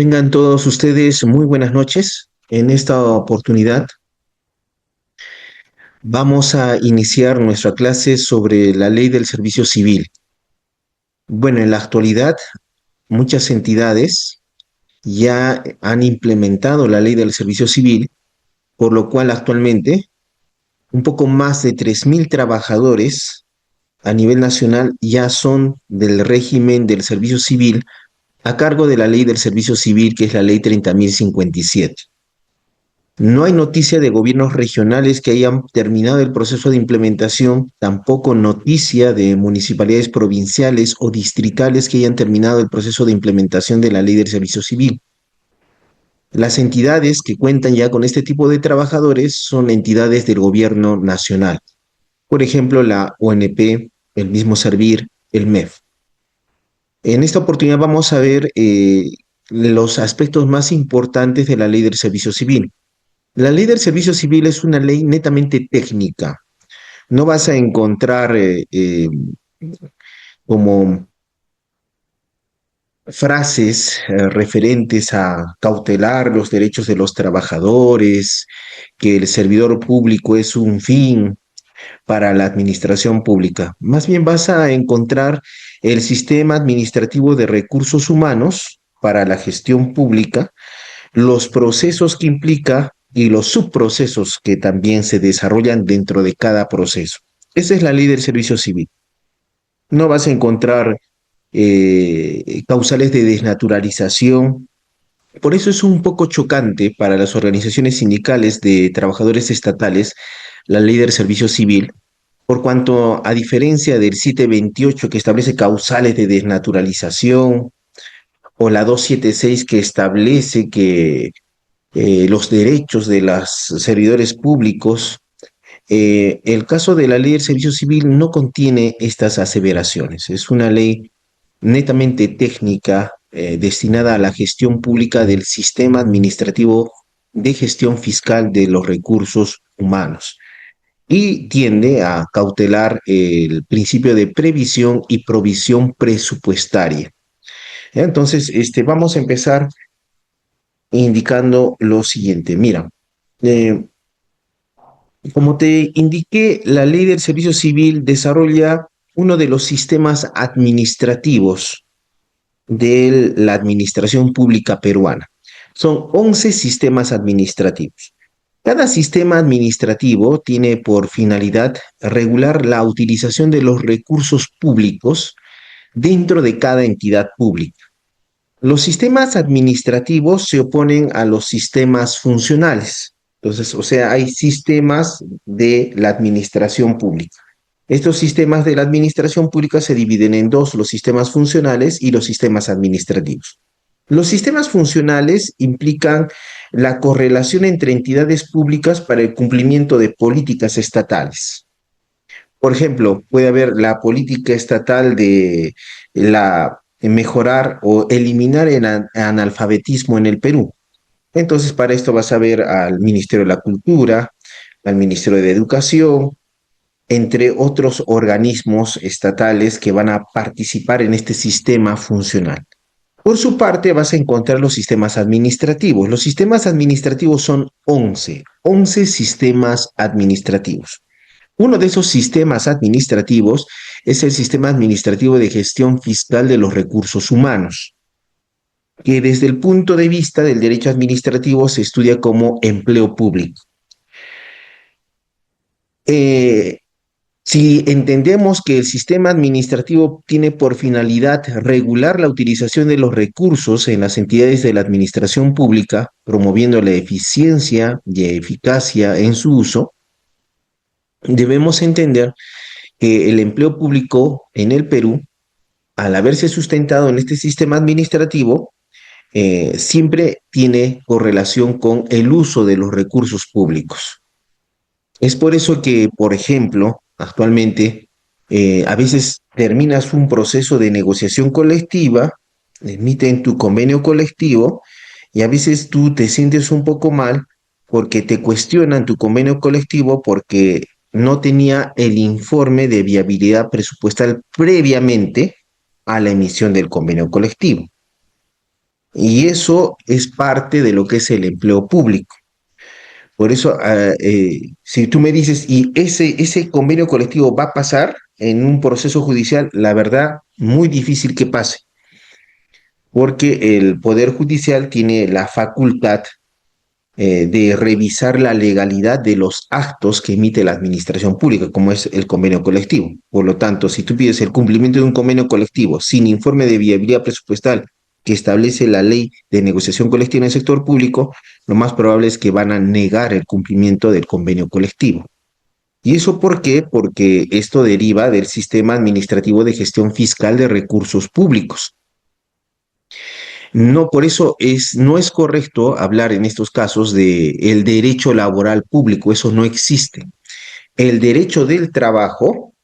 Tengan todos ustedes muy buenas noches. En esta oportunidad vamos a iniciar nuestra clase sobre la ley del servicio civil. Bueno, en la actualidad muchas entidades ya han implementado la ley del servicio civil, por lo cual actualmente un poco más de 3.000 trabajadores a nivel nacional ya son del régimen del servicio civil a cargo de la ley del servicio civil, que es la ley 30.057. No hay noticia de gobiernos regionales que hayan terminado el proceso de implementación, tampoco noticia de municipalidades provinciales o distritales que hayan terminado el proceso de implementación de la ley del servicio civil. Las entidades que cuentan ya con este tipo de trabajadores son entidades del gobierno nacional. Por ejemplo, la ONP, el mismo Servir, el MEF. En esta oportunidad vamos a ver los aspectos más importantes de la ley del servicio civil. La ley del servicio civil es una ley netamente técnica. No vas a encontrar como frases referentes a cautelar los derechos de los trabajadores, que el servidor público es un fin para la administración pública. Más bien vas a encontrar el sistema administrativo de recursos humanos para la gestión pública, los procesos que implica y los subprocesos que también se desarrollan dentro de cada proceso. Esa es la ley del servicio civil. No vas a encontrar causales de desnaturalización. Por eso es un poco chocante para las organizaciones sindicales de trabajadores estatales la ley del servicio civil, por cuanto, a diferencia del 728 que establece causales de desnaturalización, o la 276 que establece que los derechos de los servidores públicos. El caso de la ley del servicio civil no contiene estas aseveraciones. Es una ley netamente técnica destinada a la gestión pública del sistema administrativo de gestión fiscal de los recursos humanos y tiende a cautelar el principio de previsión y provisión presupuestaria. Entonces, vamos a empezar indicando lo siguiente. Mira, eh, como te indiqué, la ley del servicio civil desarrolla uno de los sistemas administrativos de la administración pública peruana. Son 11 sistemas administrativos. Cada sistema administrativo tiene por finalidad regular la utilización de los recursos públicos dentro de cada entidad pública. Los sistemas administrativos se oponen a los sistemas funcionales. Entonces, o sea, hay sistemas de la administración pública. Estos sistemas de la administración pública se dividen en dos, los sistemas funcionales y los sistemas administrativos. Los sistemas funcionales implican la correlación entre entidades públicas para el cumplimiento de políticas estatales. Por ejemplo, puede haber la política estatal de mejorar o eliminar el analfabetismo en el Perú. Entonces, para esto vas a ver al Ministerio de la Cultura, al Ministerio de Educación, entre otros organismos estatales que van a participar en este sistema funcional. Por su parte, vas a encontrar los sistemas administrativos. Los sistemas administrativos son 11 sistemas administrativos. Uno de esos sistemas administrativos es el sistema administrativo de gestión fiscal de los recursos humanos, que desde el punto de vista del derecho administrativo se estudia como empleo público. Eh, si entendemos que el sistema administrativo tiene por finalidad regular la utilización de los recursos en las entidades de la administración pública, promoviendo la eficiencia y eficacia en su uso, debemos entender que el empleo público en el Perú, al haberse sustentado en este sistema administrativo, siempre tiene correlación con el uso de los recursos públicos. Es por eso que, por ejemplo, actualmente, a veces terminas un proceso de negociación colectiva, emiten tu convenio colectivo, y a veces tú te sientes un poco mal porque te cuestionan tu convenio colectivo porque no tenía el informe de viabilidad presupuestal previamente a la emisión del convenio colectivo. Y eso es parte de lo que es el empleo público. Por eso, si tú me dices, y ese convenio colectivo va a pasar en un proceso judicial, la verdad, muy difícil que pase, porque el Poder Judicial tiene la facultad de revisar la legalidad de los actos que emite la administración pública, como es el convenio colectivo. Por lo tanto, si tú pides el cumplimiento de un convenio colectivo sin informe de viabilidad presupuestal que establece la ley de negociación colectiva en el sector público, lo más probable es que van a negar el cumplimiento del convenio colectivo. ¿Y eso por qué? Porque esto deriva del sistema administrativo de gestión fiscal de recursos públicos. No, por eso no es correcto hablar en estos casos de el derecho laboral público, eso no existe. El derecho del trabajo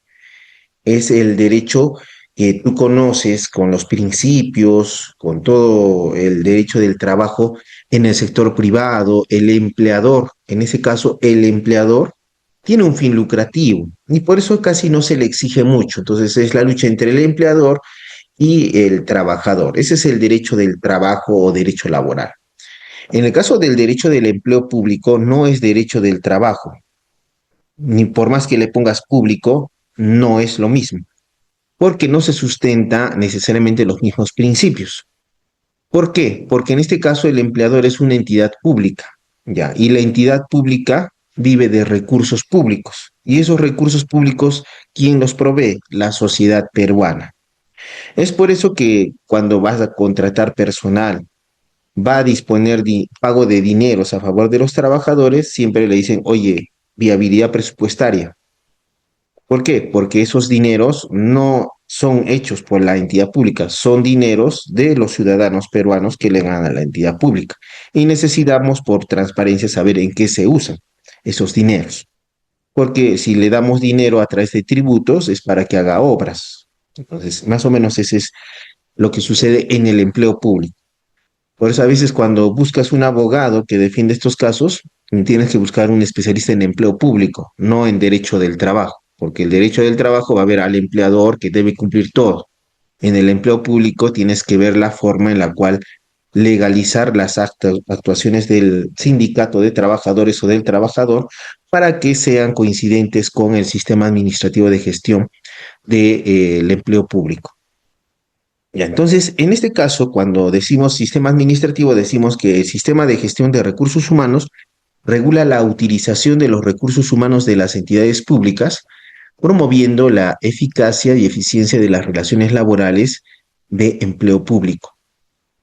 es el derecho que tú conoces con los principios, con todo el derecho del trabajo en el sector privado, el empleador, en ese caso el empleador tiene un fin lucrativo y por eso casi no se le exige mucho. Entonces es la lucha entre el empleador y el trabajador. Ese es el derecho del trabajo o derecho laboral. En el caso del derecho del empleo público, no es derecho del trabajo, ni por más que le pongas público, no es lo mismo, porque no se sustenta necesariamente los mismos principios. ¿Por qué? Porque en este caso el empleador es una entidad pública, ¿ya? Y la entidad pública vive de recursos públicos. Y esos recursos públicos, ¿quién los provee? La sociedad peruana. Es por eso que cuando vas a contratar personal, va a disponer de pago de dineros a favor de los trabajadores, siempre le dicen, oye, viabilidad presupuestaria. ¿Por qué? Porque esos dineros no son hechos por la entidad pública, son dineros de los ciudadanos peruanos que le dan a la entidad pública. Y necesitamos por transparencia saber en qué se usan esos dineros. Porque si le damos dinero a través de tributos es para que haga obras. Entonces, más o menos ese es lo que sucede en el empleo público. Por eso a veces cuando buscas un abogado que defiende estos casos, tienes que buscar un especialista en empleo público, no en derecho del trabajo, porque el derecho del trabajo va a ver al empleador que debe cumplir todo. En el empleo público tienes que ver la forma en la cual legalizar las actuaciones del sindicato de trabajadores o del trabajador para que sean coincidentes con el sistema administrativo de gestión del empleo público. Ya, entonces, en este caso, cuando decimos sistema administrativo, decimos que el sistema de gestión de recursos humanos regula la utilización de los recursos humanos de las entidades públicas, promoviendo la eficacia y eficiencia de las relaciones laborales de empleo público.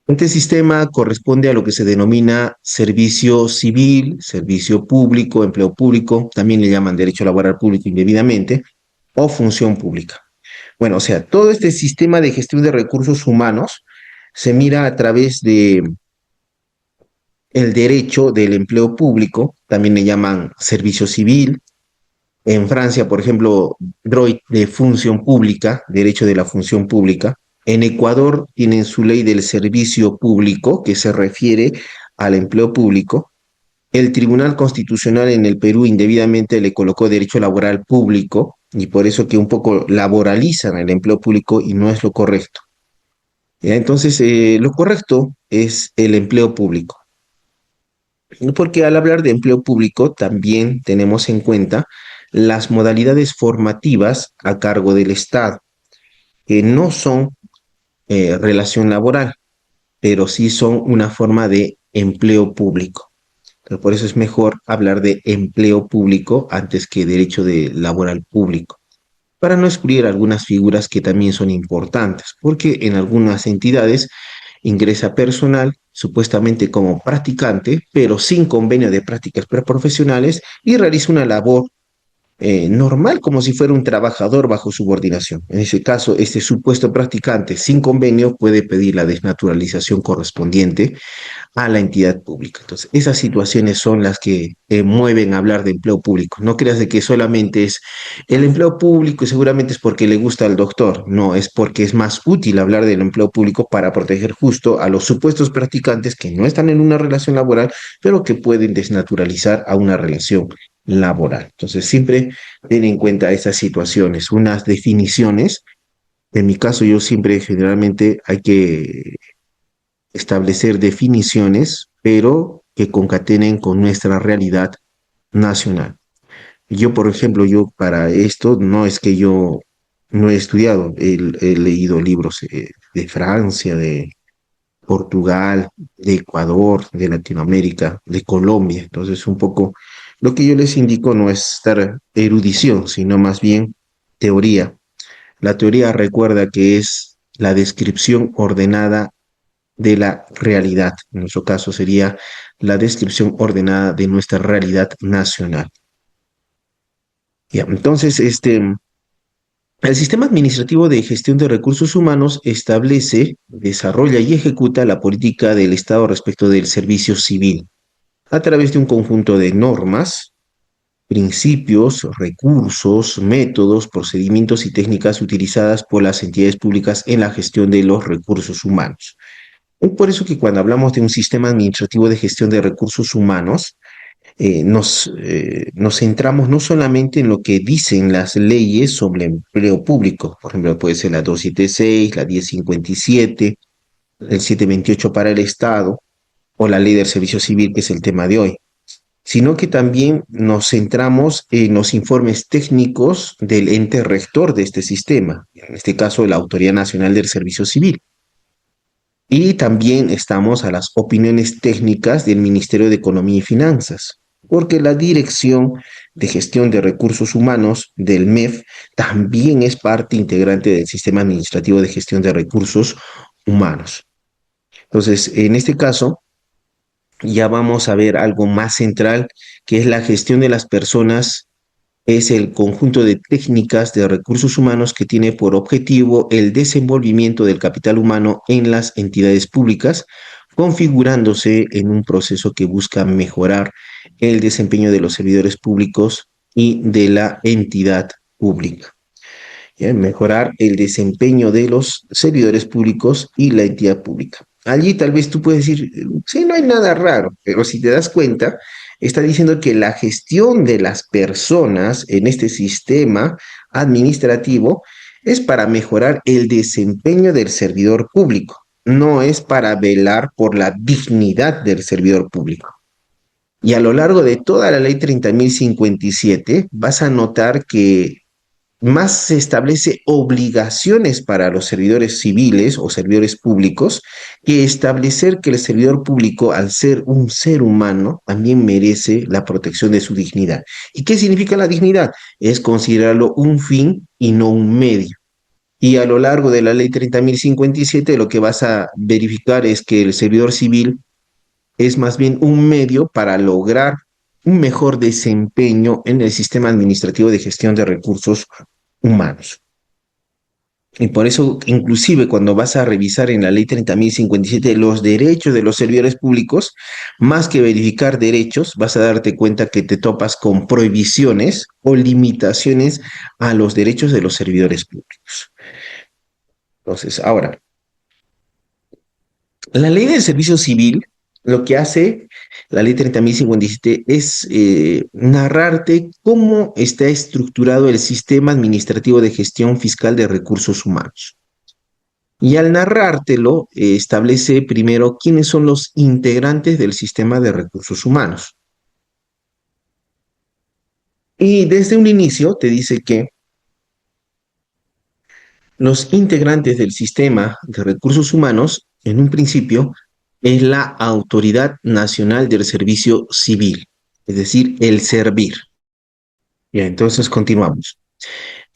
Este sistema corresponde a lo que se denomina servicio civil, servicio público, empleo público, también le llaman derecho laboral público indebidamente, o función pública. Bueno, o sea, todo este sistema de gestión de recursos humanos se mira a través de el derecho del empleo público, también le llaman servicio civil. En Francia, por ejemplo, droit de función pública, derecho de la función pública. En Ecuador tienen su ley del servicio público que se refiere al empleo público. El Tribunal Constitucional en el Perú indebidamente le colocó derecho laboral público y por eso que un poco laboralizan el empleo público y no es lo correcto. ¿Ya? Entonces, lo correcto es el empleo público, porque al hablar de empleo público también tenemos en cuenta las modalidades formativas a cargo del Estado, que no son relación laboral, pero sí son una forma de empleo público. Entonces, por eso es mejor hablar de empleo público antes que derecho de laboral público, para no excluir algunas figuras que también son importantes, porque en algunas entidades ingresa personal supuestamente como practicante, pero sin convenio de prácticas preprofesionales y realiza una labor normal como si fuera un trabajador bajo subordinación. En ese caso, este supuesto practicante sin convenio puede pedir la desnaturalización correspondiente a la entidad pública. Entonces, esas situaciones son las que mueven a hablar de empleo público. No creas de que solamente es el empleo público y seguramente es porque le gusta al doctor. No, es porque es más útil hablar del empleo público para proteger justo a los supuestos practicantes que no están en una relación laboral, pero que pueden desnaturalizar a una relación laboral. Entonces, siempre ten en cuenta esas situaciones, unas definiciones. En mi caso, yo siempre generalmente hay que establecer definiciones, pero que concatenen con nuestra realidad nacional. Yo, por ejemplo, yo para esto no es que yo no he estudiado, he leído libros de Francia, de Portugal, de Ecuador, de Latinoamérica, de Colombia. Entonces, un poco lo que yo les indico no es estar erudición, sino más bien teoría. La teoría recuerda que es la descripción ordenada de la realidad. En nuestro caso sería la descripción ordenada de nuestra realidad nacional. Ya, entonces, el sistema administrativo de gestión de recursos humanos establece, desarrolla y ejecuta la política del Estado respecto del servicio civil a través de un conjunto de normas, principios, recursos, métodos, procedimientos y técnicas utilizadas por las entidades públicas en la gestión de los recursos humanos. Es por eso que cuando hablamos de un sistema administrativo de gestión de recursos humanos, nos centramos no solamente en lo que dicen las leyes sobre empleo público, por ejemplo, puede ser la 276, la 1057, el 728 para el Estado o la ley del servicio civil, que es el tema de hoy, sino que también nos centramos en los informes técnicos del ente rector de este sistema, en este caso la Autoridad Nacional del Servicio Civil. Y también estamos a las opiniones técnicas del Ministerio de Economía y Finanzas, porque la Dirección de Gestión de Recursos Humanos del MEF también es parte integrante del Sistema Administrativo de Gestión de Recursos Humanos. Entonces, en este caso, ya vamos a ver algo más central, que es la gestión de las personas, es el conjunto de técnicas de recursos humanos que tiene por objetivo el desenvolvimiento del capital humano en las entidades públicas, configurándose en un proceso que busca mejorar el desempeño de los servidores públicos y de la entidad pública. ¿Ya? Mejorar el desempeño de los servidores públicos y la entidad pública. Allí tal vez tú puedes decir, sí, no hay nada raro, pero si te das cuenta, está diciendo que la gestión de las personas en este sistema administrativo es para mejorar el desempeño del servidor público, no es para velar por la dignidad del servidor público. Y a lo largo de toda la ley 30.057 vas a notar que más se establece obligaciones para los servidores civiles o servidores públicos que establecer que el servidor público, al ser un ser humano, también merece la protección de su dignidad. ¿Y qué significa la dignidad? Es considerarlo un fin y no un medio. Y a lo largo de la ley 30.057 lo que vas a verificar es que el servidor civil es más bien un medio para lograr un mejor desempeño en el sistema administrativo de gestión de recursos humanos. Y por eso, inclusive cuando vas a revisar en la ley 30.057 los derechos de los servidores públicos, más que verificar derechos, vas a darte cuenta que te topas con prohibiciones o limitaciones a los derechos de los servidores públicos. Entonces, ahora, la ley del servicio civil, lo que hace la ley 30.057 es narrarte cómo está estructurado el sistema administrativo de gestión fiscal de recursos humanos. Y al narrártelo, establece primero quiénes son los integrantes del sistema de recursos humanos. Y desde un inicio te dice que los integrantes del sistema de recursos humanos, en un principio, es la Autoridad Nacional del Servicio Civil, es decir, el servir. Ya, entonces continuamos.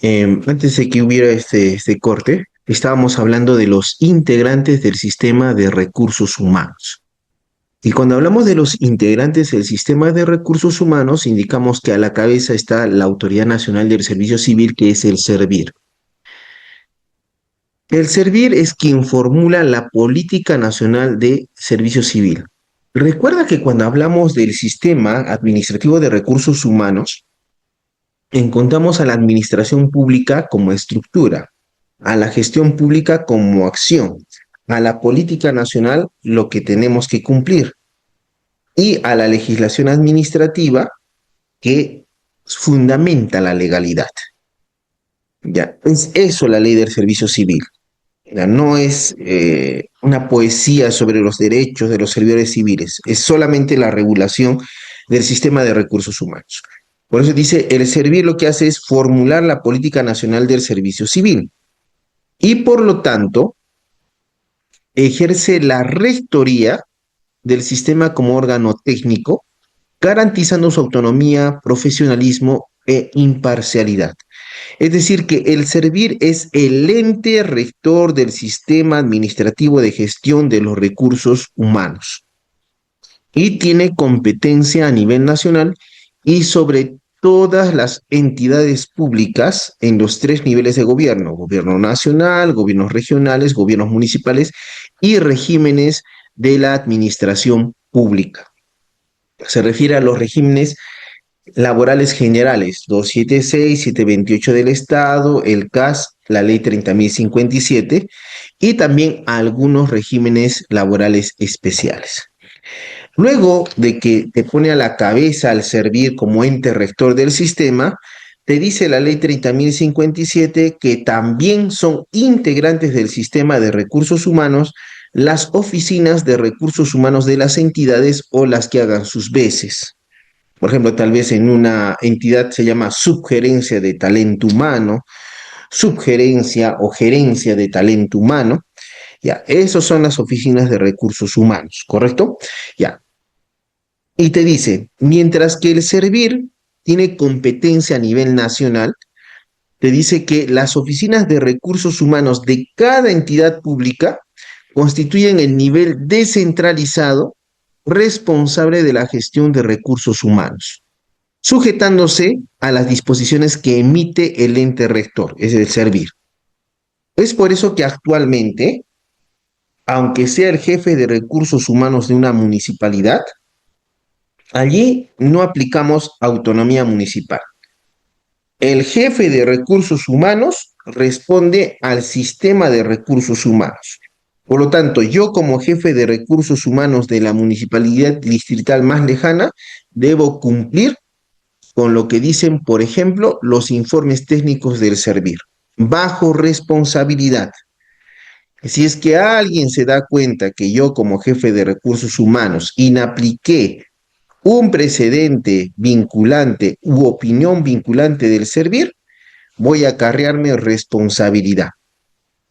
Antes de que hubiera este corte, estábamos hablando de los integrantes del sistema de recursos humanos. Y cuando hablamos de los integrantes del sistema de recursos humanos, indicamos que a la cabeza está la Autoridad Nacional del Servicio Civil, que es el servir. El servir es quien formula la política nacional de servicio civil. Recuerda que cuando hablamos del sistema administrativo de recursos humanos, encontramos a la administración pública como estructura, a la gestión pública como acción, a la política nacional lo que tenemos que cumplir y a la legislación administrativa que fundamenta la legalidad. Ya, es eso la ley del servicio civil. No es una poesía sobre los derechos de los servidores civiles, es solamente la regulación del sistema de recursos humanos. Por eso dice, el servir lo que hace es formular la política nacional del servicio civil y por lo tanto ejerce la rectoría del sistema como órgano técnico, garantizando su autonomía, profesionalismo e imparcialidad. Es decir, que el servir es el ente rector del sistema administrativo de gestión de los recursos humanos y tiene competencia a nivel nacional y sobre todas las entidades públicas en los tres niveles de gobierno, gobierno nacional, gobiernos regionales, gobiernos municipales y regímenes de la administración pública. Se refiere a los regímenes laborales generales, 276, 728 del Estado, el CAS, la ley 30.057, y también algunos regímenes laborales especiales. Luego de que te pone a la cabeza al servir como ente rector del sistema, te dice la ley 30.057 que también son integrantes del sistema de recursos humanos las oficinas de recursos humanos de las entidades o las que hagan sus veces. Por ejemplo, tal vez en una entidad se llama subgerencia de talento humano, subgerencia o gerencia de talento humano. Ya, esas son las oficinas de recursos humanos, ¿correcto? Ya. Y te dice, mientras que el servir tiene competencia a nivel nacional, te dice que las oficinas de recursos humanos de cada entidad pública constituyen el nivel descentralizado responsable de la gestión de recursos humanos, sujetándose a las disposiciones que emite el ente rector, es el servir. Es por eso que actualmente, aunque sea el jefe de recursos humanos de una municipalidad, allí no aplicamos autonomía municipal. El jefe de recursos humanos responde al sistema de recursos humanos. Por lo tanto, yo como jefe de recursos humanos de la municipalidad distrital más lejana, debo cumplir con lo que dicen, por ejemplo, los informes técnicos del servir, bajo responsabilidad. Si es que alguien se da cuenta que yo como jefe de recursos humanos inapliqué un precedente vinculante u opinión vinculante del servir, voy a acarrearme responsabilidad.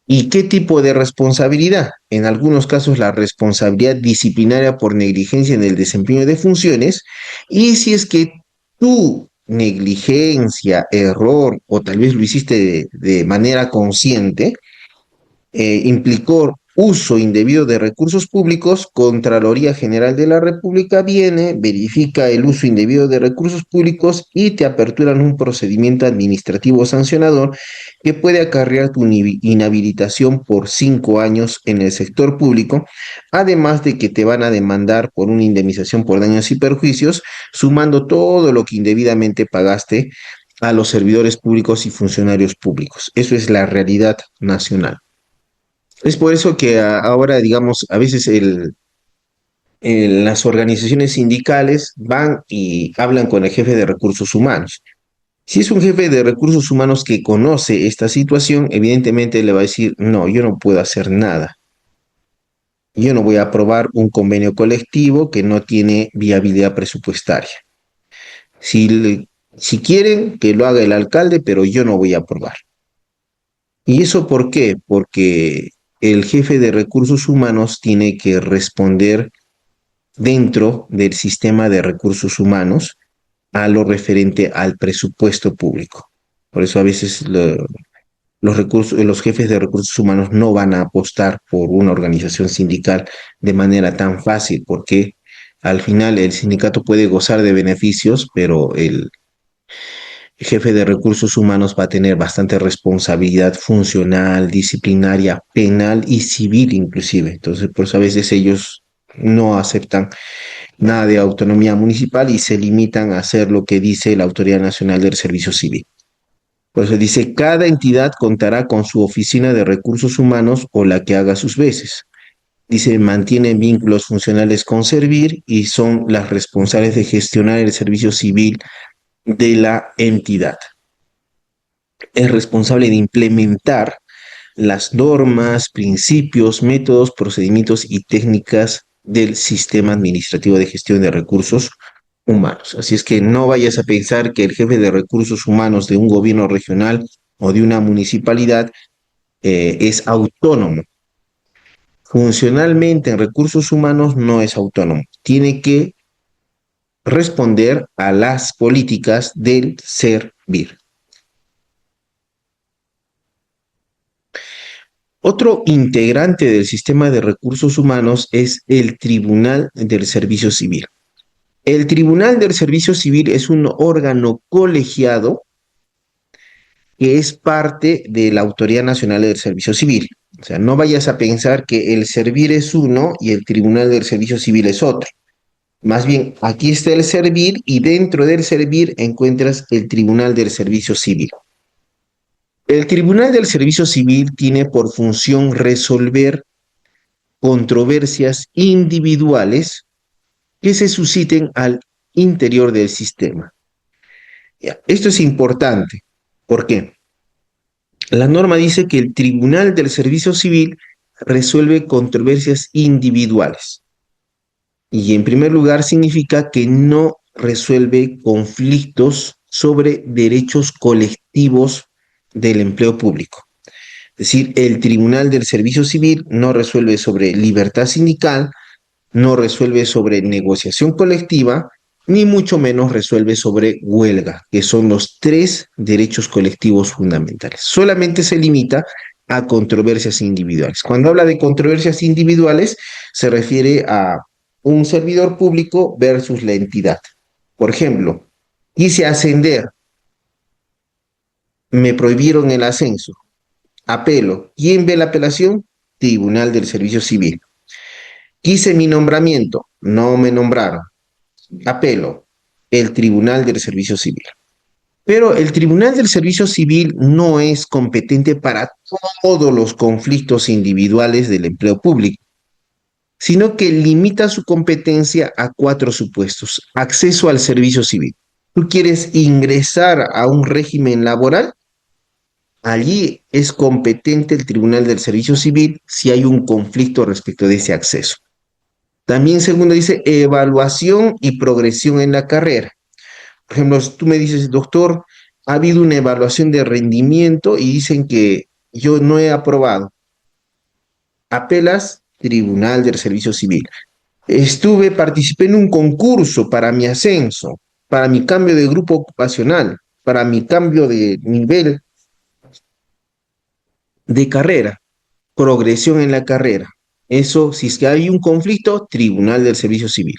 ¿Y qué tipo de responsabilidad? En algunos casos la responsabilidad disciplinaria por negligencia en el desempeño de funciones. Y si es que tu negligencia, error o tal vez lo hiciste de manera consciente, implicó uso indebido de recursos públicos, Contraloría General de la República viene, verifica el uso indebido de recursos públicos y te aperturan un procedimiento administrativo sancionador que puede acarrear tu inhabilitación por 5 años en el sector público, además de que te van a demandar por una indemnización por daños y perjuicios, sumando todo lo que indebidamente pagaste a los servidores públicos y funcionarios públicos. Eso es la realidad nacional. Es por eso que ahora, digamos, a veces las organizaciones sindicales van y hablan con el jefe de recursos humanos. Si es un jefe de recursos humanos que conoce esta situación, evidentemente le va a decir, no, yo no puedo hacer nada. Yo no voy a aprobar un convenio colectivo que no tiene viabilidad presupuestaria. Si quieren, que lo haga el alcalde, pero yo no voy a aprobar. ¿Y eso por qué? Porque el jefe de recursos humanos tiene que responder dentro del sistema de recursos humanos a lo referente al presupuesto público. Por eso a veces los jefes de recursos humanos no van a apostar por una organización sindical de manera tan fácil, porque al final el sindicato puede gozar de beneficios, pero el jefe de recursos humanos va a tener bastante responsabilidad funcional, disciplinaria, penal y civil inclusive. Entonces, por eso a veces ellos no aceptan nada de autonomía municipal y se limitan a hacer lo que dice la Autoridad Nacional del Servicio Civil. Por eso dice, cada entidad contará con su oficina de recursos humanos o la que haga sus veces. Dice, mantienen vínculos funcionales con Servir y son las responsables de gestionar el servicio civil de la entidad. Es responsable de implementar las normas, principios, métodos, procedimientos y técnicas del sistema administrativo de gestión de recursos humanos. Así es que no vayas a pensar que el jefe de recursos humanos de un gobierno regional o de una municipalidad es autónomo. Funcionalmente en recursos humanos no es autónomo. Tiene que responder a las políticas del servir. Otro integrante del sistema de recursos humanos es el Tribunal del Servicio Civil. El Tribunal del Servicio Civil es un órgano colegiado que es parte de la Autoridad Nacional del Servicio Civil. O sea, no vayas a pensar que el servir es uno y el Tribunal del Servicio Civil es otro. Más bien, aquí está el servir y dentro del servir encuentras el Tribunal del Servicio Civil. El Tribunal del Servicio Civil tiene por función resolver controversias individuales que se susciten al interior del sistema. Esto es importante. ¿Por qué? La norma dice que el Tribunal del Servicio Civil resuelve controversias individuales. Y en primer lugar significa que no resuelve conflictos sobre derechos colectivos del empleo público. Es decir, el Tribunal del Servicio Civil no resuelve sobre libertad sindical, no resuelve sobre negociación colectiva, ni mucho menos resuelve sobre huelga, que son los tres derechos colectivos fundamentales. Solamente se limita a controversias individuales. Cuando habla de controversias individuales, se refiere a un servidor público versus la entidad. Por ejemplo, quise ascender, me prohibieron el ascenso, apelo. ¿Quién ve la apelación? Tribunal del Servicio Civil. Quise mi nombramiento, no me nombraron. Apelo, el Tribunal del Servicio Civil. Pero el Tribunal del Servicio Civil no es competente para todos los conflictos individuales del empleo público, sino que limita su competencia a cuatro supuestos. Acceso al servicio civil. ¿Tú quieres ingresar a un régimen laboral? Allí es competente el Tribunal del Servicio Civil si hay un conflicto respecto de ese acceso. También segundo dice evaluación y progresión en la carrera. Por ejemplo, si tú me dices, doctor, ha habido una evaluación de rendimiento y dicen que yo no he aprobado. Apelas, Tribunal del Servicio Civil. Participé en un concurso para mi ascenso, para mi cambio de grupo ocupacional, para mi cambio de nivel de carrera, progresión en la carrera. Eso, si es que hay un conflicto, Tribunal del Servicio Civil.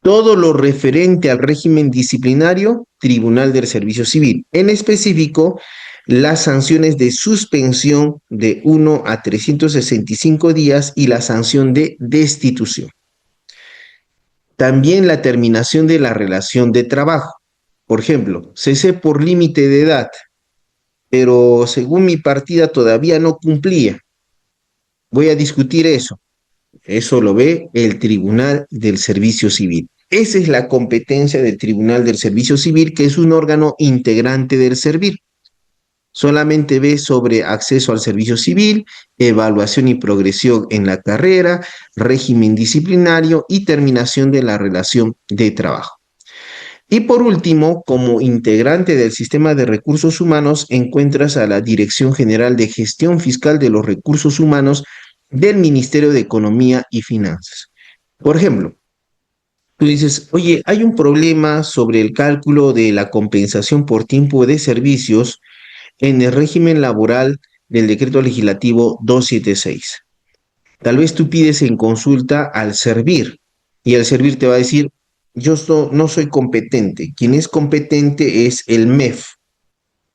Todo lo referente al régimen disciplinario, Tribunal del Servicio Civil. En específico, las sanciones de suspensión de 1 a 365 días y la sanción de destitución. También la terminación de la relación de trabajo. Por ejemplo, cesé por límite de edad, pero según mi partida todavía no cumplía. Voy a discutir eso. Eso lo ve el Tribunal del Servicio Civil. Esa es la competencia del Tribunal del Servicio Civil, que es un órgano integrante del servir. Solamente ve sobre acceso al servicio civil, evaluación y progresión en la carrera, régimen disciplinario y terminación de la relación de trabajo. Y por último, como integrante del sistema de recursos humanos, encuentras a la Dirección General de Gestión Fiscal de los Recursos Humanos del Ministerio de Economía y Finanzas. Por ejemplo, tú dices, oye, hay un problema sobre el cálculo de la compensación por tiempo de servicios en el régimen laboral del decreto legislativo 276. Tal vez tú pides en consulta al servir y el servir te va a decir, no soy competente. Quien es competente es el MEF.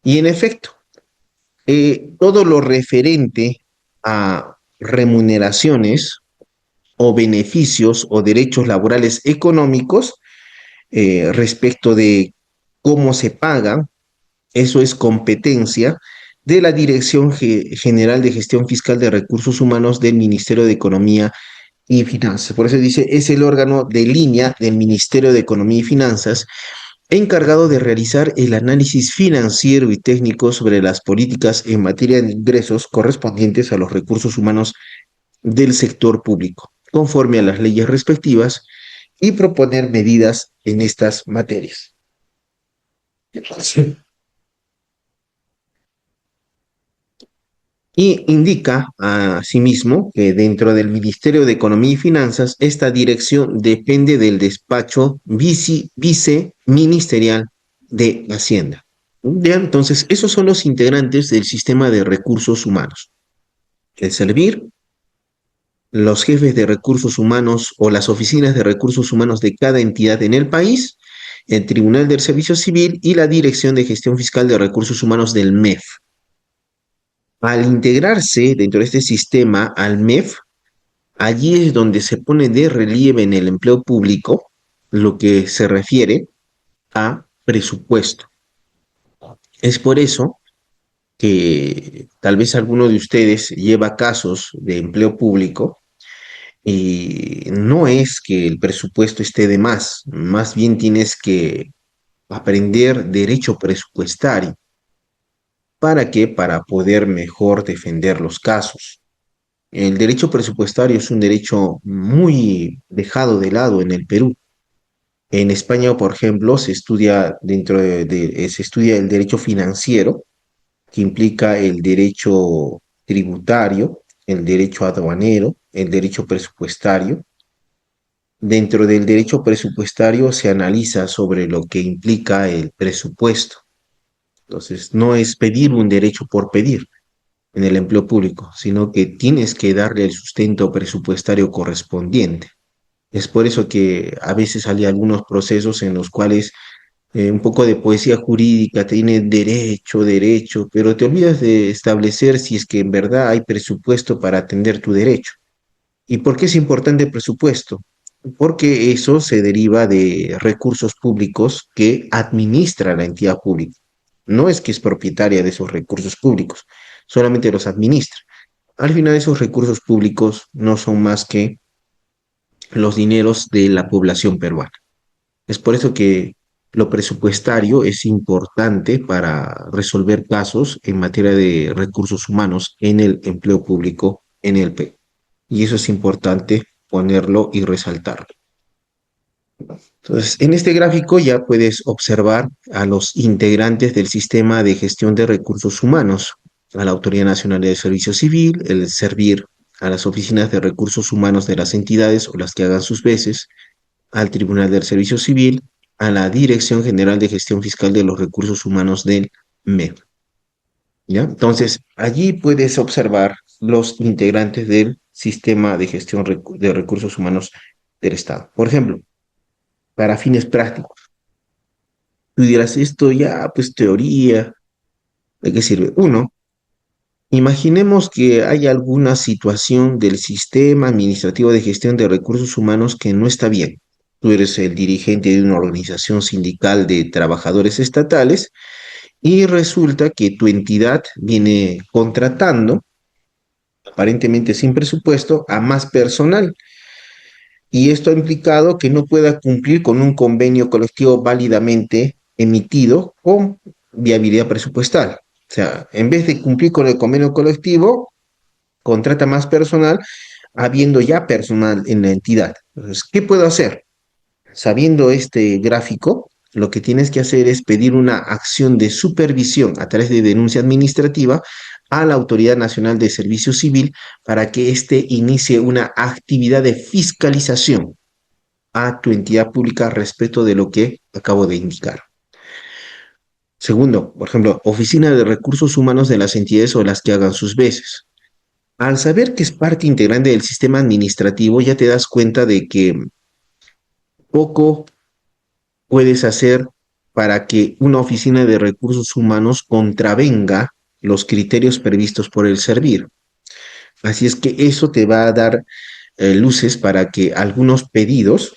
Y en efecto, todo lo referente a remuneraciones o beneficios o derechos laborales económicos respecto de cómo se pagan, eso es competencia de la Dirección General de Gestión Fiscal de Recursos Humanos del Ministerio de Economía y Finanzas. Por eso dice, es el órgano de línea del Ministerio de Economía y Finanzas encargado de realizar el análisis financiero y técnico sobre las políticas en materia de ingresos correspondientes a los recursos humanos del sector público, conforme a las leyes respectivas, y proponer medidas en estas materias. Y indica asimismo que dentro del Ministerio de Economía y Finanzas, esta dirección depende del despacho viceministerial de Hacienda. Ya, entonces, esos son los integrantes del sistema de recursos humanos. El servir, los jefes de recursos humanos o las oficinas de recursos humanos de cada entidad en el país, el Tribunal del Servicio Civil y la Dirección de Gestión Fiscal de Recursos Humanos del MEF. Al integrarse dentro de este sistema al MEF, allí es donde se pone de relieve en el empleo público lo que se refiere a presupuesto. Es por eso que tal vez alguno de ustedes lleva casos de empleo público y no es que el presupuesto esté de más bien tienes que aprender derecho presupuestario. ¿Para qué? Para poder mejor defender los casos. El derecho presupuestario es un derecho muy dejado de lado en el Perú. En España, por ejemplo, se estudia se estudia el derecho financiero, que implica el derecho tributario, el derecho aduanero, el derecho presupuestario. Dentro del derecho presupuestario se analiza sobre lo que implica el presupuesto. Entonces, no es pedir un derecho por pedir en el empleo público, sino que tienes que darle el sustento presupuestario correspondiente. Es por eso que a veces hay algunos procesos en los cuales un poco de poesía jurídica tiene derecho, derecho, pero te olvidas de establecer si es que en verdad hay presupuesto para atender tu derecho. ¿Y por qué es importante el presupuesto? Porque eso se deriva de recursos públicos que administra la entidad pública. No es que es propietaria de esos recursos públicos, solamente los administra. Al final esos recursos públicos no son más que los dineros de la población peruana. Es por eso que lo presupuestario es importante para resolver casos en materia de recursos humanos en el empleo público en el Perú. Y eso es importante ponerlo y resaltarlo. Entonces, en este gráfico ya puedes observar a los integrantes del sistema de gestión de recursos humanos, a la Autoridad Nacional de Servicio Civil, el servir a las oficinas de recursos humanos de las entidades o las que hagan sus veces, al Tribunal del Servicio Civil, a la Dirección General de Gestión Fiscal de los Recursos Humanos del MEP. ¿Ya? Entonces, allí puedes observar los integrantes del sistema de gestión de recursos humanos del Estado. Por ejemplo, para fines prácticos, tú dirás esto ya, pues teoría, ¿de qué sirve? Uno, imaginemos que hay alguna situación del sistema administrativo de gestión de recursos humanos que no está bien. Tú eres el dirigente de una organización sindical de trabajadores estatales y resulta que tu entidad viene contratando, aparentemente sin presupuesto, a más personal. Y esto ha implicado que no pueda cumplir con un convenio colectivo válidamente emitido con viabilidad presupuestal. O sea, en vez de cumplir con el convenio colectivo, contrata más personal, habiendo ya personal en la entidad. Entonces, ¿qué puedo hacer? Sabiendo este gráfico, lo que tienes que hacer es pedir una acción de supervisión a través de denuncia administrativa a la Autoridad Nacional de Servicio Civil para que éste inicie una actividad de fiscalización a tu entidad pública respecto de lo que acabo de indicar. Segundo, por ejemplo, Oficina de Recursos Humanos de las entidades o las que hagan sus veces. Al saber que es parte integrante del sistema administrativo, ya te das cuenta de que poco puedes hacer para que una oficina de recursos humanos contravenga los criterios previstos por el servir. Así es que eso te va a dar luces para que algunos pedidos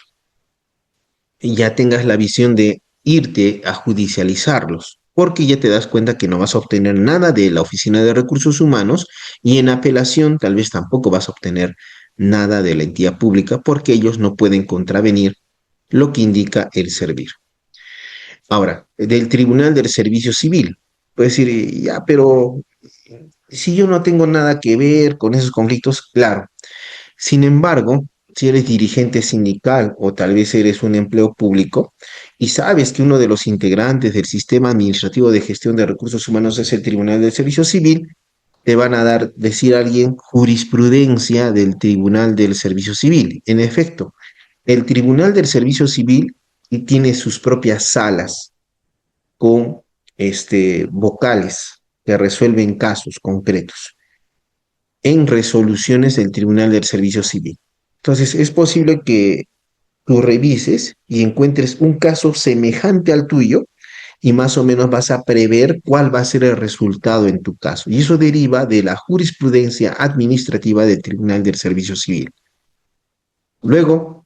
ya tengas la visión de irte a judicializarlos, porque ya te das cuenta que no vas a obtener nada de la Oficina de Recursos Humanos y en apelación tal vez tampoco vas a obtener nada de la entidad pública porque ellos no pueden contravenir lo que indica el servir. Ahora, del Tribunal del Servicio Civil. Puede decir, ya, pero si yo no tengo nada que ver con esos conflictos, claro. Sin embargo, si eres dirigente sindical o tal vez eres un empleo público y sabes que uno de los integrantes del sistema administrativo de gestión de recursos humanos es el Tribunal del Servicio Civil, te van a dar, decir a alguien, jurisprudencia del Tribunal del Servicio Civil. En efecto, el Tribunal del Servicio Civil tiene sus propias salas con vocales que resuelven casos concretos en resoluciones del Tribunal del Servicio Civil. Entonces, es posible que tú revises y encuentres un caso semejante al tuyo y más o menos vas a prever cuál va a ser el resultado en tu caso. Y eso deriva de la jurisprudencia administrativa del Tribunal del Servicio Civil. Luego,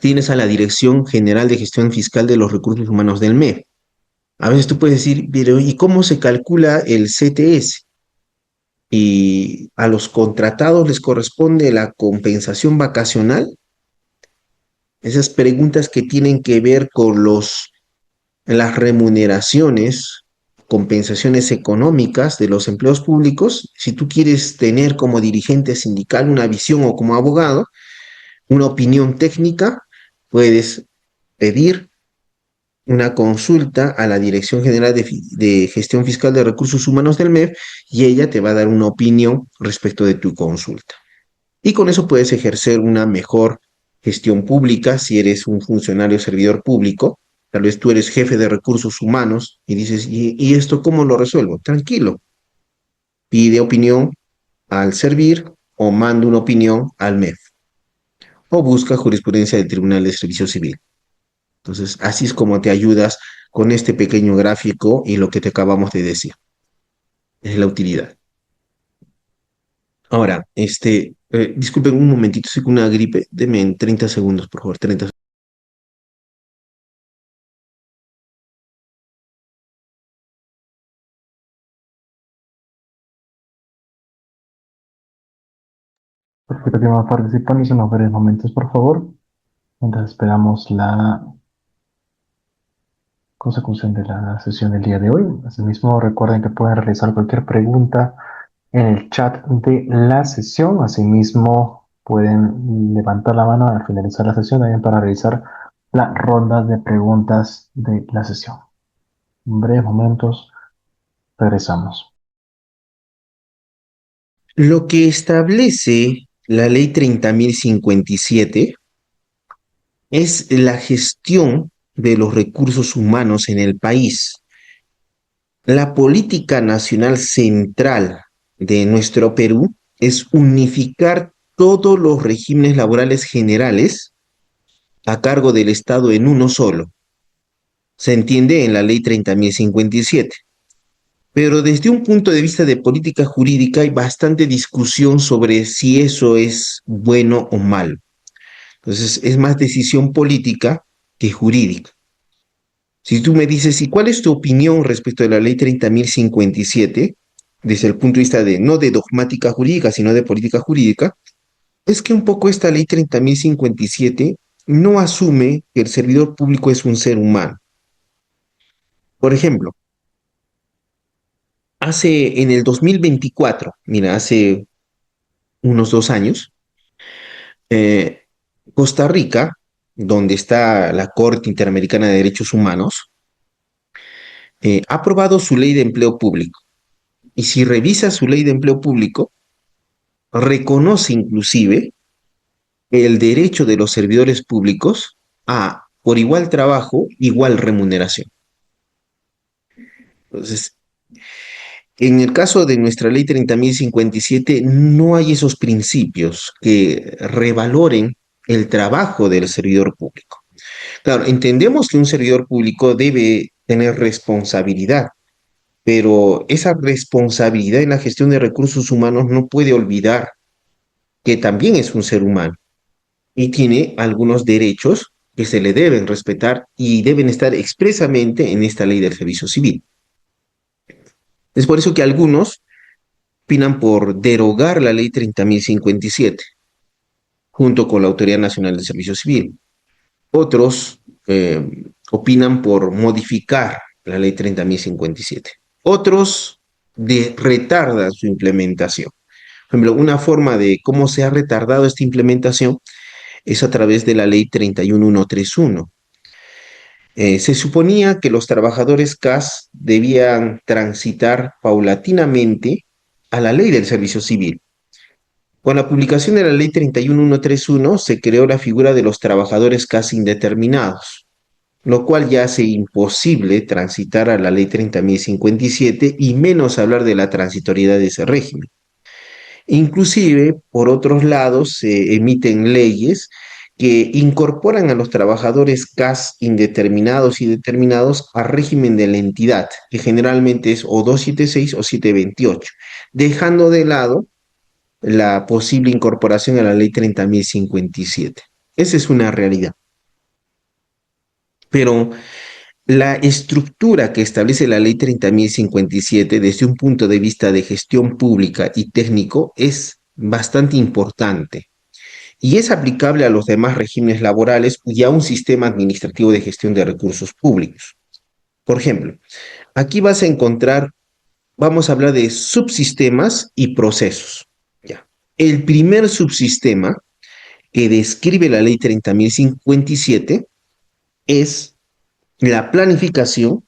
tienes a la Dirección General de Gestión Fiscal de los Recursos Humanos del MEF. A veces tú puedes decir, pero ¿y cómo se calcula el CTS? Y a los contratados les corresponde la compensación vacacional. Esas preguntas que tienen que ver con las remuneraciones, compensaciones económicas de los empleos públicos. Si tú quieres tener como dirigente sindical una visión o como abogado, una opinión técnica, puedes pedir una consulta a la Dirección General de Gestión Fiscal de Recursos Humanos del MEF y ella te va a dar una opinión respecto de tu consulta. Y con eso puedes ejercer una mejor gestión pública si eres un funcionario servidor público. Tal vez tú eres jefe de recursos humanos y dices, ¿y esto cómo lo resuelvo? Tranquilo, pide opinión al servir o manda una opinión al MEF o busca jurisprudencia del Tribunal de Servicio Civil. Entonces, así es como te ayudas con este pequeño gráfico y lo que te acabamos de decir. Es la utilidad. Ahora, disculpen un momentito, estoy con una gripe. Denme en 30 segundos, por favor, 30 segundos. Perfecto, que más participantes en los breves momentos, por favor, mientras esperamos la consecución de la sesión del día de hoy. Asimismo, recuerden que pueden realizar cualquier pregunta en el chat de la sesión. Asimismo, pueden levantar la mano al finalizar la sesión también para realizar la ronda de preguntas de la sesión. En breves momentos, regresamos. Lo que establece la ley 30.057 es la gestión de los recursos humanos en el país. La política nacional central de nuestro Perú es unificar todos los regímenes laborales generales a cargo del Estado en uno solo. Se entiende en la ley 30.057. Pero desde un punto de vista de política jurídica hay bastante discusión sobre si eso es bueno o malo. Entonces es más decisión política que jurídica. Si tú me dices, ¿y cuál es tu opinión respecto de la ley 30.057, desde el punto de vista de no de dogmática jurídica, sino de política jurídica? Es que un poco esta ley 30.057 no asume que el servidor público es un ser humano. Por ejemplo, hace en el 2024, mira, hace unos 2 años, eh, Costa Rica, donde está la Corte Interamericana de Derechos Humanos, ha aprobado su ley de empleo público. Y si revisa su ley de empleo público, reconoce inclusive el derecho de los servidores públicos a, por igual trabajo, igual remuneración. Entonces, en el caso de nuestra ley 30.057, no hay esos principios que revaloren el trabajo del servidor público. Claro, entendemos que un servidor público debe tener responsabilidad, pero esa responsabilidad en la gestión de recursos humanos no puede olvidar que también es un ser humano y tiene algunos derechos que se le deben respetar y deben estar expresamente en esta ley del servicio civil. Es por eso que algunos opinan por derogar la ley 30.057 junto con la Autoridad Nacional del Servicio Civil. Otros opinan por modificar la ley 30.057. Otros retardan su implementación. Por ejemplo, una forma de cómo se ha retardado esta implementación es a través de la ley 31131. Se suponía que los trabajadores CAS debían transitar paulatinamente a la ley del servicio civil. Con la publicación de la ley 31131 se creó la figura de los trabajadores CAS indeterminados, lo cual ya hace imposible transitar a la ley 30.057 y menos hablar de la transitoriedad de ese régimen. Inclusive, por otros lados, se emiten leyes que incorporan a los trabajadores CAS indeterminados y determinados al régimen de la entidad, que generalmente es o 276 o 728, dejando de lado la posible incorporación a la ley 30.057. Esa es una realidad. Pero la estructura que establece la ley 30.057 desde un punto de vista de gestión pública y técnico es bastante importante y es aplicable a los demás regímenes laborales y a un sistema administrativo de gestión de recursos públicos. Por ejemplo, aquí vas a encontrar, vamos a hablar de subsistemas y procesos. Ya. El primer subsistema que describe la ley 30.057 es la planificación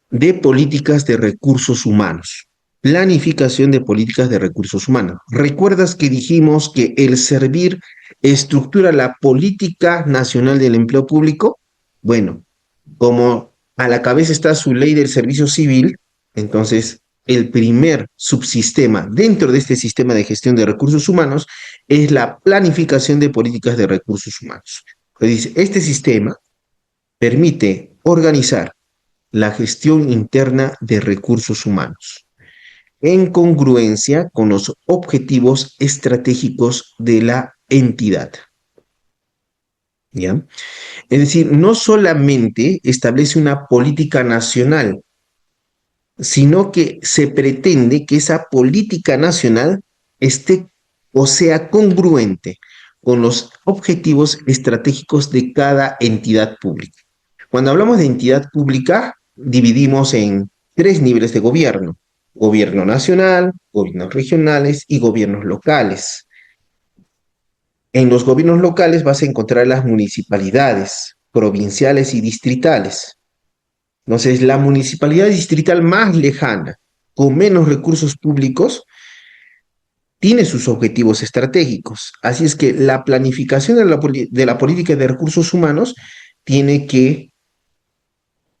de políticas de recursos humanos. Planificación de políticas de recursos humanos. ¿Recuerdas que dijimos que el servir estructura la política nacional del empleo público? Bueno, como a la cabeza está su ley del servicio civil, entonces el primer subsistema dentro de este sistema de gestión de recursos humanos es la planificación de políticas de recursos humanos. Dice, este sistema permite organizar la gestión interna de recursos humanos, en congruencia con los objetivos estratégicos de la entidad. ¿Ya? Es decir, no solamente establece una política nacional, sino que se pretende que esa política nacional esté o sea congruente con los objetivos estratégicos de cada entidad pública. Cuando hablamos de entidad pública, dividimos en tres niveles de gobierno: gobierno nacional, gobiernos regionales y gobiernos locales. En los gobiernos locales vas a encontrar las municipalidades, provinciales y distritales. Entonces, la municipalidad distrital más lejana, con menos recursos públicos, tiene sus objetivos estratégicos. Así es que la planificación de la política de recursos humanos tiene que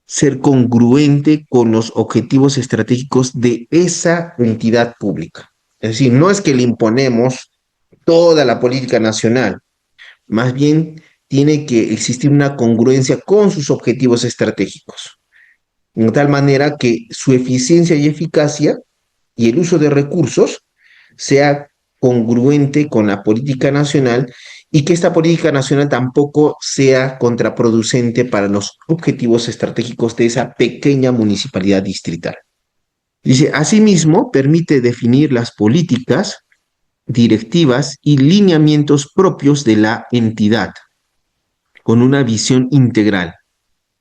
ser congruente con los objetivos estratégicos de esa entidad pública. Es decir, no es que le imponemos toda la política nacional, más bien tiene que existir una congruencia con sus objetivos estratégicos, de tal manera que su eficiencia y eficacia y el uso de recursos sea congruente con la política nacional y que esta política nacional tampoco sea contraproducente para los objetivos estratégicos de esa pequeña municipalidad distrital. Dice, asimismo, permite definir las políticas, directivas y lineamientos propios de la entidad, con una visión integral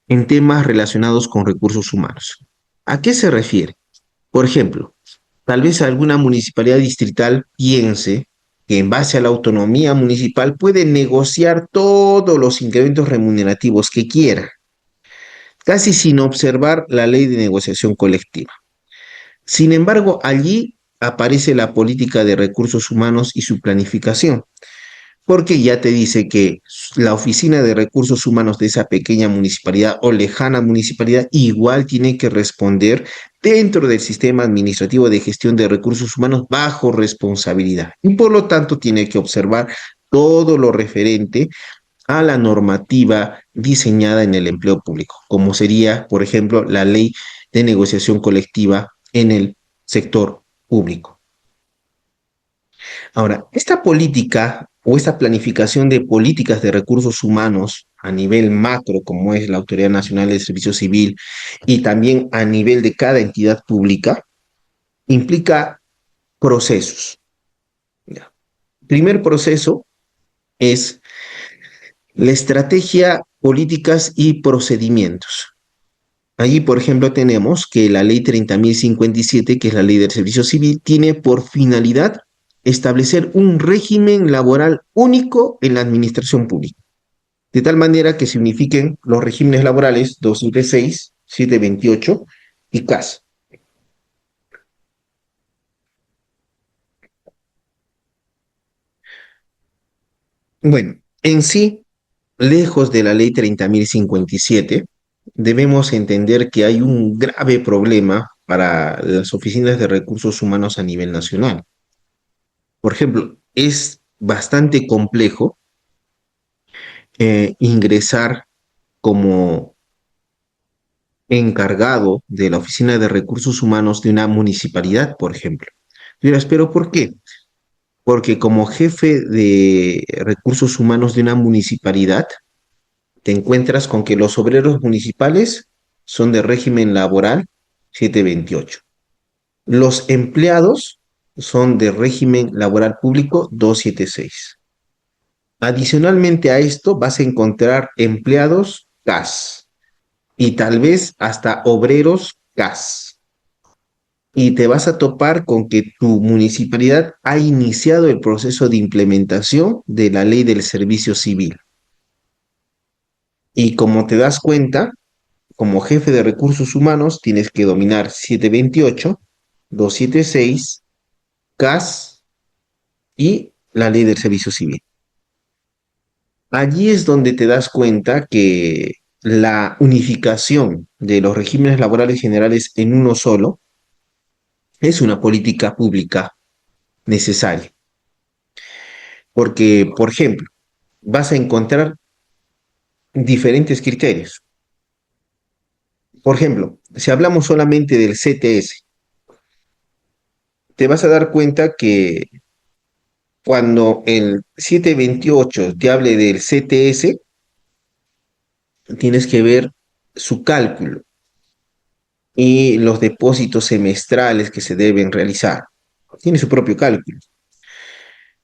en temas relacionados con recursos humanos. ¿A qué se refiere? Por ejemplo, tal vez alguna municipalidad distrital piense que en base a la autonomía municipal puede negociar todos los incrementos remunerativos que quiera, casi sin observar la ley de negociación colectiva. Sin embargo, allí aparece la política de recursos humanos y su planificación, porque ya te dice que la oficina de recursos humanos de esa pequeña municipalidad o lejana municipalidad igual tiene que responder dentro del sistema administrativo de gestión de recursos humanos bajo responsabilidad y por lo tanto tiene que observar todo lo referente a la normativa diseñada en el empleo público, como sería, por ejemplo, la ley de negociación colectiva en el sector público. Ahora, esta política o esta planificación de políticas de recursos humanos a nivel macro, como es la Autoridad Nacional del Servicio Civil, y también a nivel de cada entidad pública, implica procesos. El primer proceso es la estrategia políticas y procedimientos. Allí, por ejemplo, tenemos que la ley 30.057, que es la ley del servicio civil, tiene por finalidad establecer un régimen laboral único en la administración pública, de tal manera que se unifiquen los regímenes laborales 276, 728 y CAS. Bueno, en sí, lejos de la ley 30.057, debemos entender que hay un grave problema para las oficinas de recursos humanos a nivel nacional. Por ejemplo, es bastante complejo ingresar como encargado de la oficina de recursos humanos de una municipalidad, por ejemplo. Tú dirás, ¿pero por qué? Porque como jefe de recursos humanos de una municipalidad, te encuentras con que los obreros municipales son de régimen laboral 728. Los empleados son de régimen laboral público 276. Adicionalmente a esto, vas a encontrar empleados CAS y tal vez hasta obreros CAS. Y te vas a topar con que tu municipalidad ha iniciado el proceso de implementación de la ley del servicio civil. Y como te das cuenta, como jefe de recursos humanos tienes que dominar 728, 276, CAS y la ley del servicio civil. Allí es donde te das cuenta que la unificación de los regímenes laborales generales en uno solo es una política pública necesaria. Porque, por ejemplo, vas a encontrar diferentes criterios. Por ejemplo, si hablamos solamente del CTS, te vas a dar cuenta que cuando el 728 te hable del CTS, tienes que ver su cálculo y los depósitos semestrales que se deben realizar. Tiene su propio cálculo.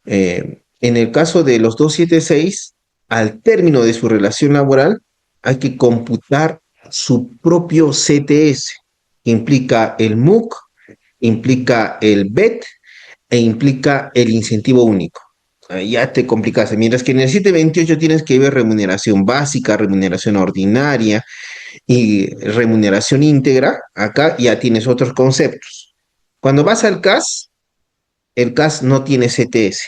En el caso de los 276, al término de su relación laboral, hay que computar su propio CTS, que implica el MUC, implica el BET e implica el incentivo único. Ya te complicaste. Mientras que en el 728 tienes que ver remuneración básica, remuneración ordinaria y remuneración íntegra, acá ya tienes otros conceptos. Cuando vas al CAS, el CAS no tiene CTS.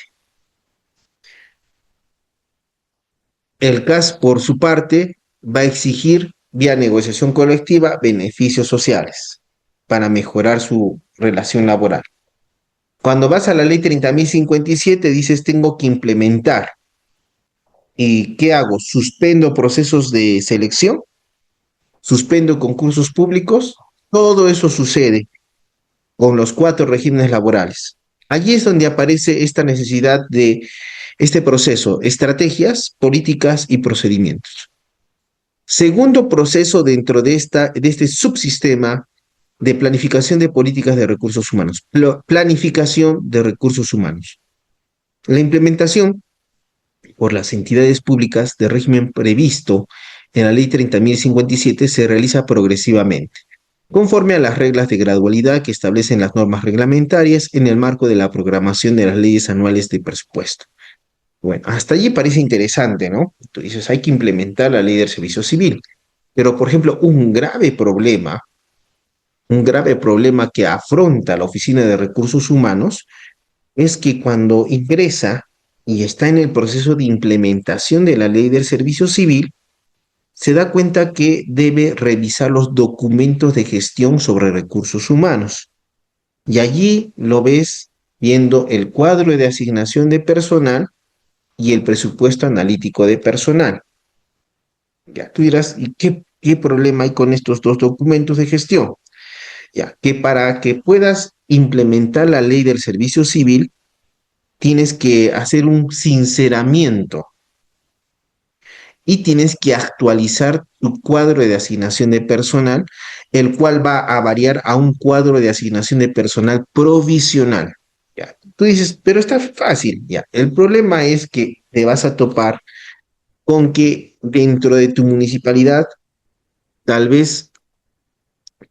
El CAS, por su parte, va a exigir, vía negociación colectiva, beneficios sociales para mejorar su relación laboral. Cuando vas a la ley 30.057, dices, tengo que implementar. ¿Y qué hago? ¿Suspendo procesos de selección? ¿Suspendo concursos públicos? Todo eso sucede con los cuatro regímenes laborales. Allí es donde aparece esta necesidad de este proceso, estrategias, políticas y procedimientos. Segundo proceso dentro de este subsistema de planificación de políticas de recursos humanos, planificación de recursos humanos. La implementación por las entidades públicas de régimen previsto en la Ley 30.057 se realiza progresivamente, conforme a las reglas de gradualidad que establecen las normas reglamentarias en el marco de la programación de las leyes anuales de presupuesto. Bueno, hasta allí parece interesante, ¿no? Tú dices, hay que implementar la ley del servicio civil. Pero, por ejemplo, un grave problema que afronta la Oficina de Recursos Humanos es que cuando ingresa y está en el proceso de implementación de la ley del servicio civil, se da cuenta que debe revisar los documentos de gestión sobre recursos humanos. Y allí lo ves viendo el cuadro de asignación de personal y el presupuesto analítico de personal. Ya tú dirás, ¿y qué problema hay con estos dos documentos de gestión? Ya, que para que puedas implementar la ley del servicio civil, tienes que hacer un sinceramiento y tienes que actualizar tu cuadro de asignación de personal, el cual va a variar a un cuadro de asignación de personal provisional. Ya, tú dices, pero está fácil. Ya, el problema es que te vas a topar con que dentro de tu municipalidad tal vez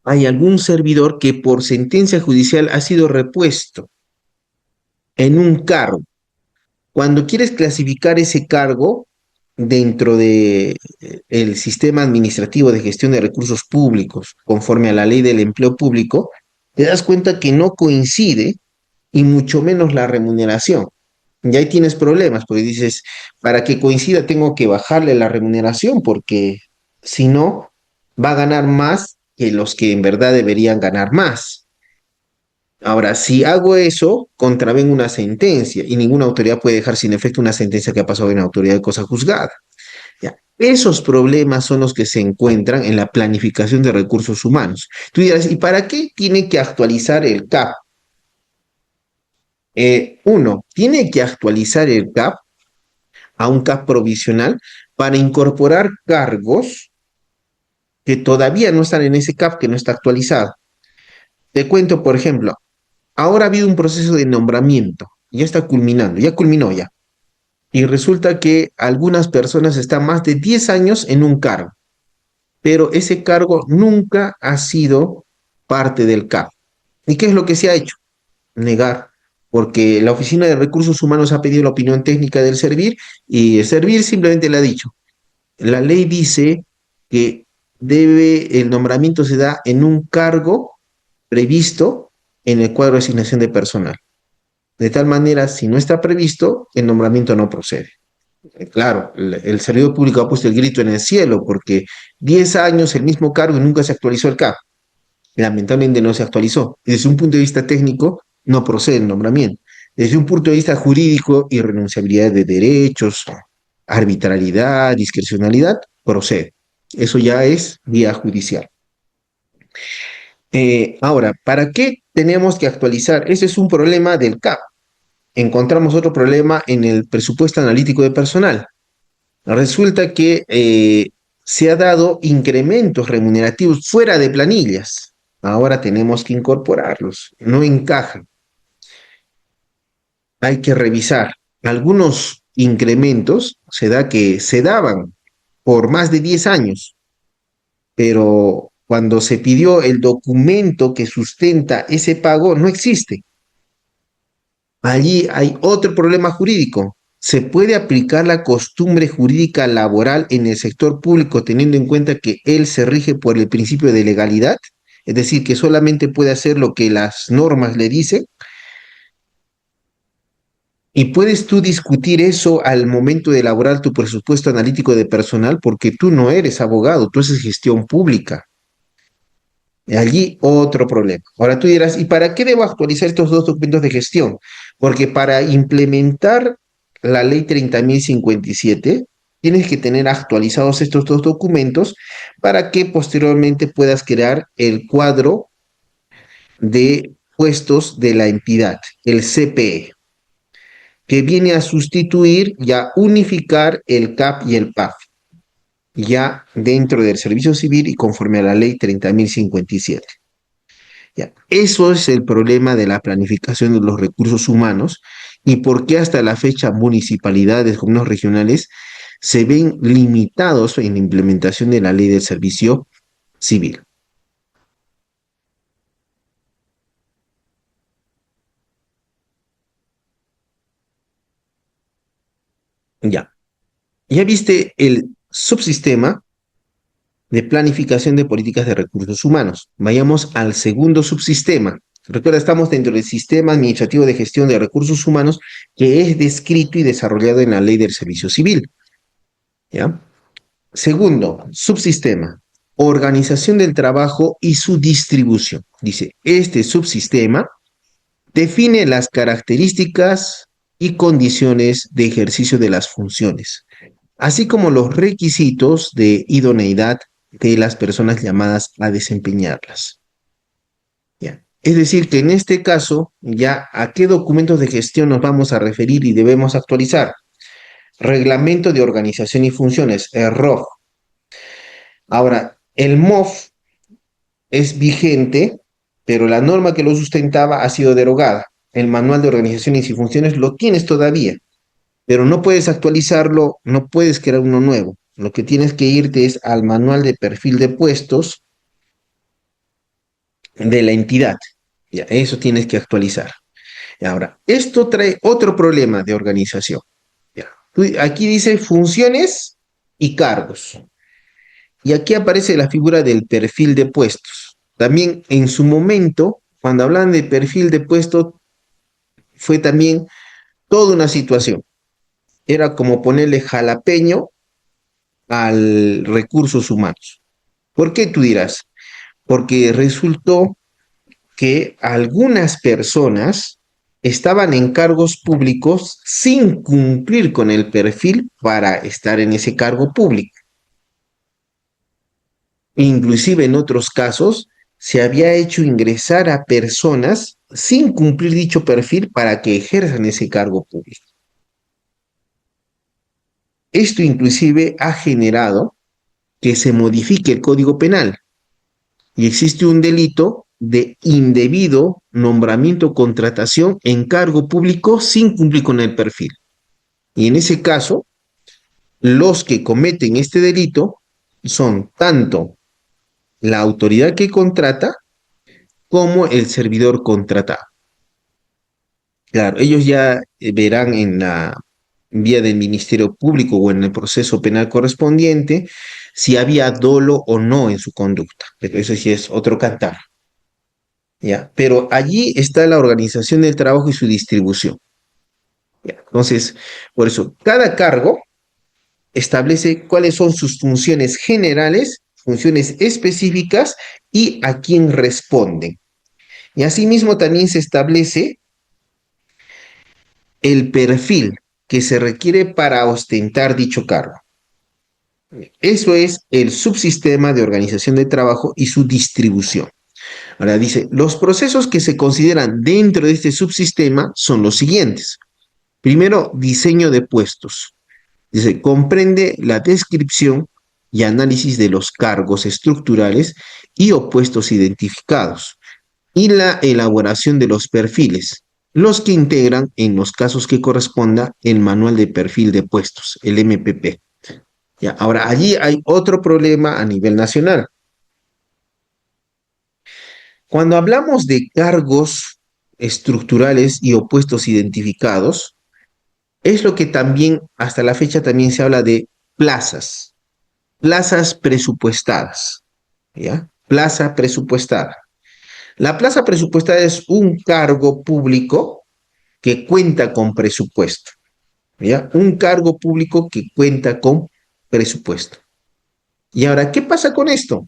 hay algún servidor que por sentencia judicial ha sido repuesto en un cargo. Cuando quieres clasificar ese cargo dentro de el sistema administrativo de gestión de recursos públicos, conforme a la ley del empleo público, te das cuenta que no coincide y mucho menos la remuneración. Y ahí tienes problemas, porque dices, para que coincida tengo que bajarle la remuneración, porque si no, va a ganar más que los que en verdad deberían ganar más. Ahora, si hago eso, contravengo una sentencia y ninguna autoridad puede dejar sin efecto una sentencia que ha pasado en autoridad de cosa juzgada. ¿Ya? Esos problemas son los que se encuentran en la planificación de recursos humanos. Tú dirás, ¿y para qué tiene que actualizar el CAP? Uno, tiene que actualizar el CAP a un CAP provisional para incorporar cargos que todavía no están en ese CAP, que no está actualizado. Te cuento, por ejemplo, ahora ha habido un proceso de nombramiento, ya está culminando, ya culminó ya. Y resulta que algunas personas están más de 10 años en un cargo, pero ese cargo nunca ha sido parte del CAP. ¿Y qué es lo que se ha hecho? Negar, porque la Oficina de Recursos Humanos ha pedido la opinión técnica del Servir y el Servir simplemente le ha dicho, la ley dice que el nombramiento se da en un cargo previsto en el cuadro de asignación de personal. De tal manera, si no está previsto, el nombramiento no procede. Claro, el servidor público ha puesto el grito en el cielo porque 10 años el mismo cargo y nunca se actualizó el CAP. Lamentablemente no se actualizó. Desde un punto de vista técnico, no procede el nombramiento. Desde un punto de vista jurídico, irrenunciabilidad de derechos, arbitrariedad, discrecionalidad, procede. Eso ya es vía judicial. Ahora, ¿para qué tenemos que actualizar? Ese es un problema del CAP. Encontramos otro problema en el presupuesto analítico de personal. Resulta que se ha dado incrementos remunerativos fuera de planillas. Ahora tenemos que incorporarlos. No encajan. Hay que revisar. Algunos incrementos se da que se daban por más de 10 años, pero cuando se pidió el documento que sustenta ese pago, no existe. Allí hay otro problema jurídico. ¿Se puede aplicar la costumbre jurídica laboral en el sector público teniendo en cuenta que él se rige por el principio de legalidad? Es decir, que solamente puede hacer lo que las normas le dicen. ¿Y puedes tú discutir eso al momento de elaborar tu presupuesto analítico de personal? Porque tú no eres abogado, tú haces gestión pública. Allí otro problema. Ahora tú dirás, ¿y para qué debo actualizar estos dos documentos de gestión? Porque para implementar la ley 30.057 tienes que tener actualizados estos dos documentos para que posteriormente puedas crear el cuadro de puestos de la entidad, el CPE, que viene a sustituir y a unificar el CAP y el PAF, ya dentro del servicio civil y conforme a la ley 30.057. Ya, eso es el problema de la planificación de los recursos humanos y por qué hasta la fecha municipalidades, gobiernos regionales se ven limitados en la implementación de la ley del servicio civil. Ya, ya viste el subsistema de planificación de políticas de recursos humanos. Vayamos al segundo subsistema. Recuerda, estamos dentro del sistema administrativo de gestión de recursos humanos que es descrito y desarrollado en la ley del servicio civil. ¿Ya? Segundo, subsistema, organización del trabajo y su distribución. Dice, este subsistema define las características y condiciones de ejercicio de las funciones, así como los requisitos de idoneidad de las personas llamadas a desempeñarlas. ¿Ya? Es decir, que en este caso, ya a qué documentos de gestión nos vamos a referir y debemos actualizar. Reglamento de organización y funciones, el ROF. Ahora, el MOF es vigente, pero la norma que lo sustentaba ha sido derogada. El manual de organizaciones y funciones lo tienes todavía, pero no puedes actualizarlo, no puedes crear uno nuevo. Lo que tienes que irte es al manual de perfil de puestos de la entidad. Ya, eso tienes que actualizar. Y ahora, esto trae otro problema de organización. Ya. Aquí dice funciones y cargos. Y aquí aparece la figura del perfil de puestos. También en su momento, cuando hablan de perfil de puesto, fue también toda una situación. Era como ponerle jalapeño al recursos humanos. ¿Por qué tú dirás? Porque resultó que algunas personas estaban en cargos públicos sin cumplir con el perfil para estar en ese cargo público. Inclusive en otros casos se había hecho ingresar a personas sin cumplir dicho perfil para que ejerzan ese cargo público. Esto inclusive ha generado que se modifique el Código Penal y existe un delito de indebido nombramiento o contratación en cargo público sin cumplir con el perfil. Y en ese caso, los que cometen este delito son tanto la autoridad que contrata como el servidor contratado. Claro, ellos ya verán en la vía del Ministerio Público o en el proceso penal correspondiente si había dolo o no en su conducta. Pero eso sí es otro cantar. ¿Ya? Pero allí está la organización del trabajo y su distribución. ¿Ya? Entonces, por eso, cada cargo establece cuáles son sus funciones generales, funciones específicas y a quién responden. Y asimismo también se establece el perfil que se requiere para ostentar dicho cargo. Eso es el subsistema de organización de trabajo y su distribución. Ahora dice, los procesos que se consideran dentro de este subsistema son los siguientes. Primero, diseño de puestos. Dice, comprende la descripción y análisis de los cargos estructurales y opuestos identificados y la elaboración de los perfiles, los que integran en los casos que corresponda el manual de perfil de puestos, el MPP. Ya, ahora, allí hay otro problema a nivel nacional. Cuando hablamos de cargos estructurales y opuestos identificados, es lo que también hasta la fecha también se habla de plazas, plazas presupuestadas, ¿ya? Plaza presupuestada. La plaza presupuestada es un cargo público que cuenta con presupuesto, ¿ya? Un cargo público que cuenta con presupuesto. Y ahora, ¿qué pasa con esto?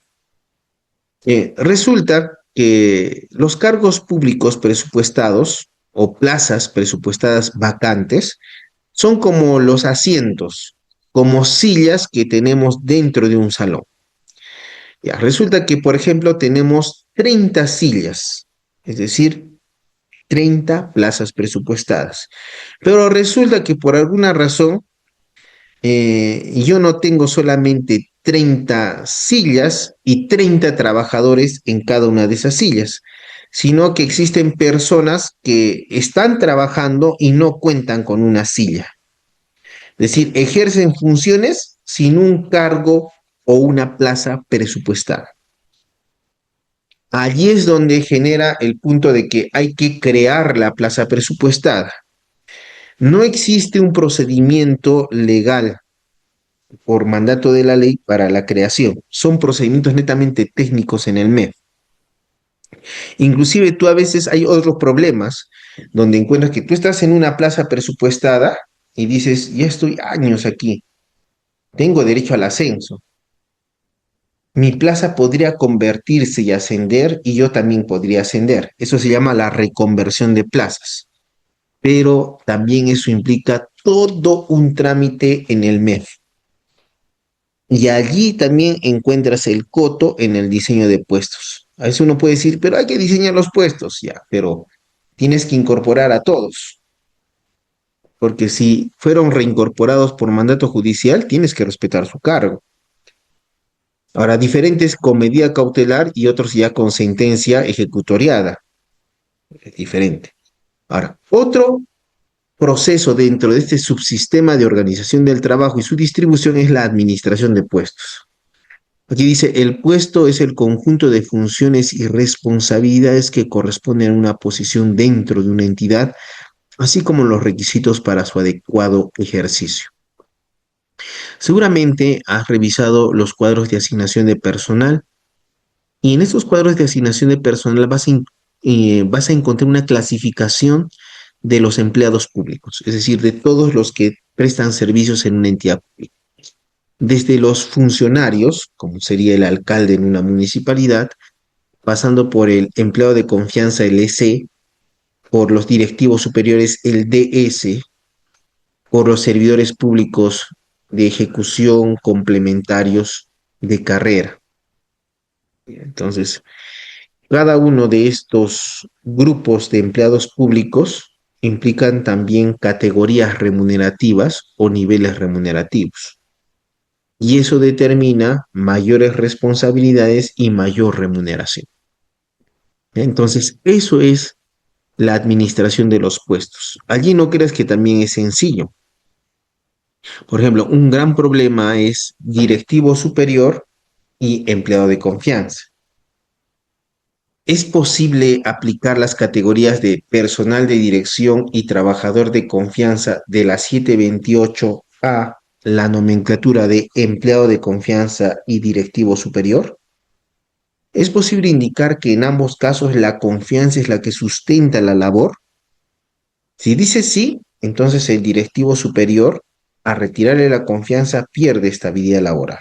Resulta que los cargos públicos presupuestados o plazas presupuestadas vacantes son como los asientos, como sillas que tenemos dentro de un salón. Ya, resulta que, por ejemplo, tenemos 30 sillas, es decir, 30 plazas presupuestadas. Pero resulta que por alguna razón yo no tengo solamente 30 sillas y 30 trabajadores en cada una de esas sillas, sino que existen personas que están trabajando y no cuentan con una silla. Es decir, ejercen funciones sin un cargo o una plaza presupuestada. Allí es donde genera el punto de que hay que crear la plaza presupuestada. No existe un procedimiento legal por mandato de la ley para la creación. Son procedimientos netamente técnicos en el MEF. Inclusive tú a veces hay otros problemas donde encuentras que tú estás en una plaza presupuestada y dices, ya estoy años aquí, tengo derecho al ascenso. Mi plaza podría convertirse y ascender y yo también podría ascender. Eso se llama la reconversión de plazas. Pero también eso implica todo un trámite en el MEF. Y allí también encuentras el coto en el diseño de puestos. A veces uno puede decir, pero hay que diseñar los puestos, ya, pero tienes que incorporar a todos, porque si fueron reincorporados por mandato judicial, tienes que respetar su cargo. Ahora, diferentes con medida cautelar y otros ya con sentencia ejecutoriada. Es diferente. Ahora, proceso dentro de este subsistema de organización del trabajo y su distribución es la administración de puestos. Aquí dice, el puesto es el conjunto de funciones y responsabilidades que corresponden a una posición dentro de una entidad, así como los requisitos para su adecuado ejercicio. Seguramente has revisado los cuadros de asignación de personal y en estos cuadros de asignación de personal vas a encontrar una clasificación de los empleados públicos, es decir, de todos los que prestan servicios en una entidad pública. Desde los funcionarios, como sería el alcalde en una municipalidad, pasando por el empleado de confianza, el EC, por los directivos superiores, el DS, por los servidores públicos de ejecución complementarios de carrera. Entonces, cada uno de estos grupos de empleados públicos implican también categorías remunerativas o niveles remunerativos. Y eso determina mayores responsabilidades y mayor remuneración. Entonces, eso es la administración de los puestos. Allí no creas que también es sencillo. Por ejemplo, un gran problema es directivo superior y empleado de confianza. ¿Es posible aplicar las categorías de personal de dirección y trabajador de confianza de la 728 a la nomenclatura de empleado de confianza y directivo superior? ¿Es posible indicar que en ambos casos la confianza es la que sustenta la labor? Si dices sí, entonces el directivo superior, a retirarle la confianza, pierde estabilidad laboral.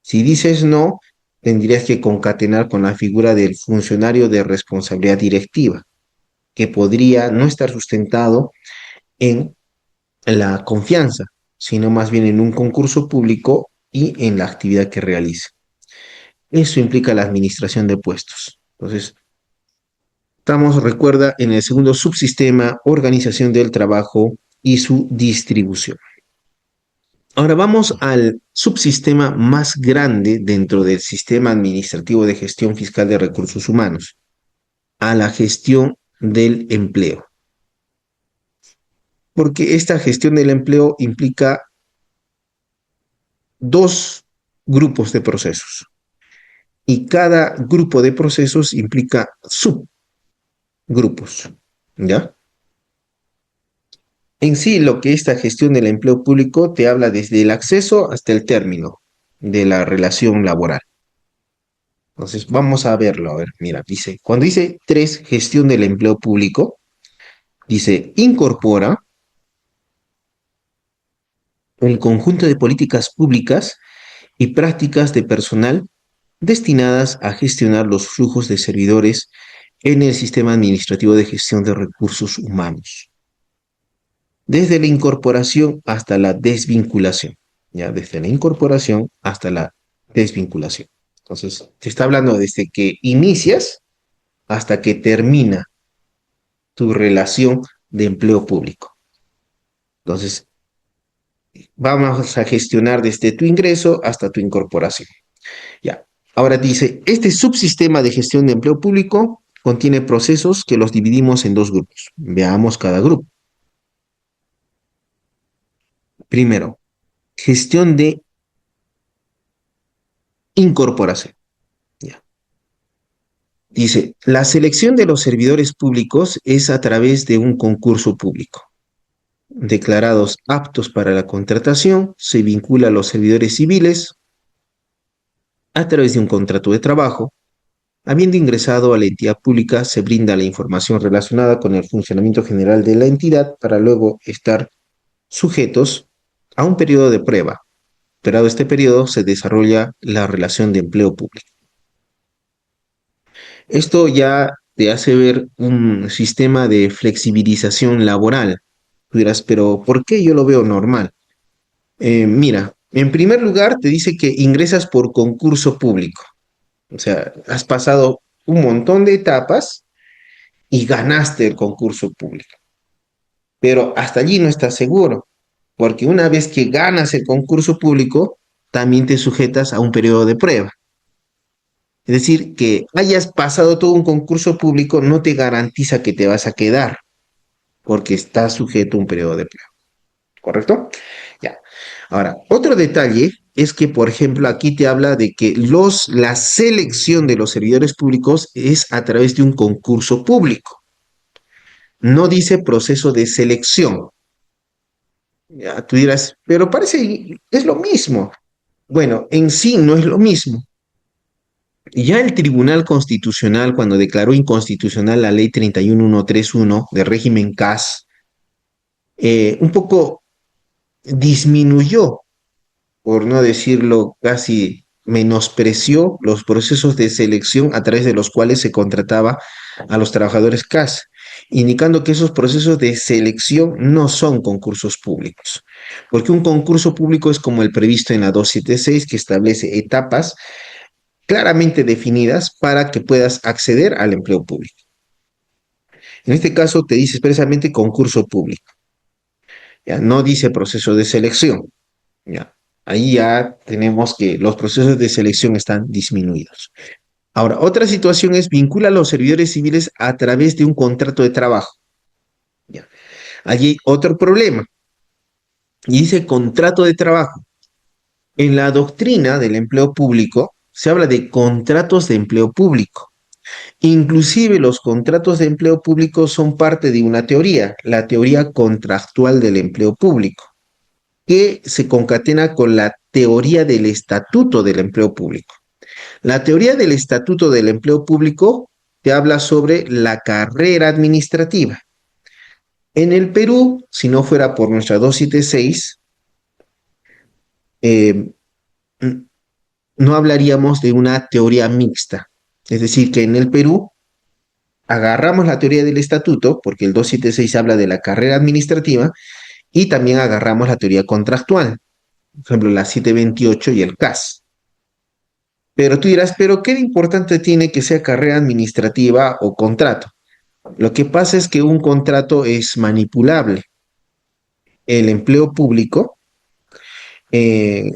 Si dices no, tendrías que concatenar con la figura del funcionario de responsabilidad directiva, que podría no estar sustentado en la confianza, sino más bien en un concurso público y en la actividad que realice. Eso implica la administración de puestos. Entonces, estamos, recuerda, en el segundo subsistema, organización del trabajo y su distribución. Ahora vamos al subsistema más grande dentro del sistema administrativo de gestión fiscal de recursos humanos, a la gestión del empleo. Porque esta gestión del empleo implica dos grupos de procesos y cada grupo de procesos implica subgrupos, ¿ya? En sí, lo que esta gestión del empleo público te habla desde el acceso hasta el término de la relación laboral. Entonces, vamos a verlo. A ver, mira, dice, cuando dice 3, gestión del empleo público, dice, incorpora el conjunto de políticas públicas y prácticas de personal destinadas a gestionar los flujos de servidores en el sistema administrativo de gestión de recursos humanos, desde la incorporación hasta la desvinculación, ya desde la incorporación hasta la desvinculación. Entonces, te está hablando desde que inicias hasta que termina tu relación de empleo público. Entonces, vamos a gestionar desde tu ingreso hasta tu incorporación. Ya. Ahora dice, este subsistema de gestión de empleo público contiene procesos que los dividimos en dos grupos. Veamos cada grupo. Primero, gestión de incorporación. Ya. Dice, la selección de los servidores públicos es a través de un concurso público. Declarados aptos para la contratación, se vincula a los servidores civiles a través de un contrato de trabajo. Habiendo ingresado a la entidad pública, se brinda la información relacionada con el funcionamiento general de la entidad para luego estar sujetos a un periodo de prueba. Esperado este periodo, se desarrolla la relación de empleo público. Esto ya te hace ver un sistema de flexibilización laboral. Tú dirás, pero ¿por qué yo lo veo normal? Mira, en primer lugar te dice que ingresas por concurso público. O sea, has pasado un montón de etapas y ganaste el concurso público. Pero hasta allí no estás seguro, porque una vez que ganas el concurso público, también te sujetas a un periodo de prueba. Es decir, que hayas pasado todo un concurso público no te garantiza que te vas a quedar. porque está sujeto a un periodo de prueba, ¿correcto? Ya. Ahora, otro detalle es que, por ejemplo, aquí te habla de que la selección de los servidores públicos es a través de un concurso público. No dice proceso de selección. Ya, tú dirás, pero parece, es lo mismo. Bueno, en sí no es lo mismo. Ya el Tribunal Constitucional, cuando declaró inconstitucional la ley 31131 de régimen CAS, un poco disminuyó, por no decirlo casi menospreció, los procesos de selección a través de los cuales se contrataba a los trabajadores CAS, indicando que esos procesos de selección no son concursos públicos, porque un concurso público es como el previsto en la 276, que establece etapas claramente definidas para que puedas acceder al empleo público. En este caso te dice expresamente concurso público, ya no dice proceso de selección, ya. Ahí ya tenemos que los procesos de selección están disminuidos. Ahora, otra situación es vincula a los servidores civiles a través de un contrato de trabajo. Ya. Allí hay otro problema, y dice contrato de trabajo. En la doctrina del empleo público se habla de contratos de empleo público. Inclusive los contratos de empleo público son parte de una teoría, la teoría contractual del empleo público, que se concatena con la teoría del estatuto del empleo público. La teoría del estatuto del empleo público te habla sobre la carrera administrativa. En el Perú, si no fuera por nuestra 276, eh, no hablaríamos de una teoría mixta. Es decir, que en el Perú agarramos la teoría del estatuto, porque el 276 habla de la carrera administrativa, y también agarramos la teoría contractual, por ejemplo, la 728 y el CAS. Pero tú dirás, ¿pero qué importante tiene que sea carrera administrativa o contrato? Lo que pasa es que un contrato es manipulable. El empleo público,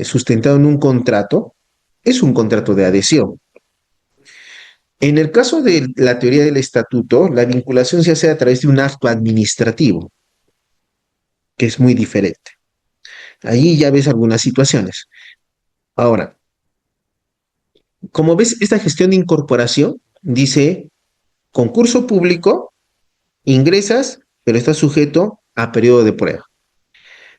sustentado en un contrato, es un contrato de adhesión. En el caso de la teoría del estatuto, la vinculación se hace a través de un acto administrativo, que es muy diferente. Ahí ya ves algunas situaciones. Ahora, como ves, esta gestión de incorporación dice concurso público, ingresas, pero estás sujeto a periodo de prueba.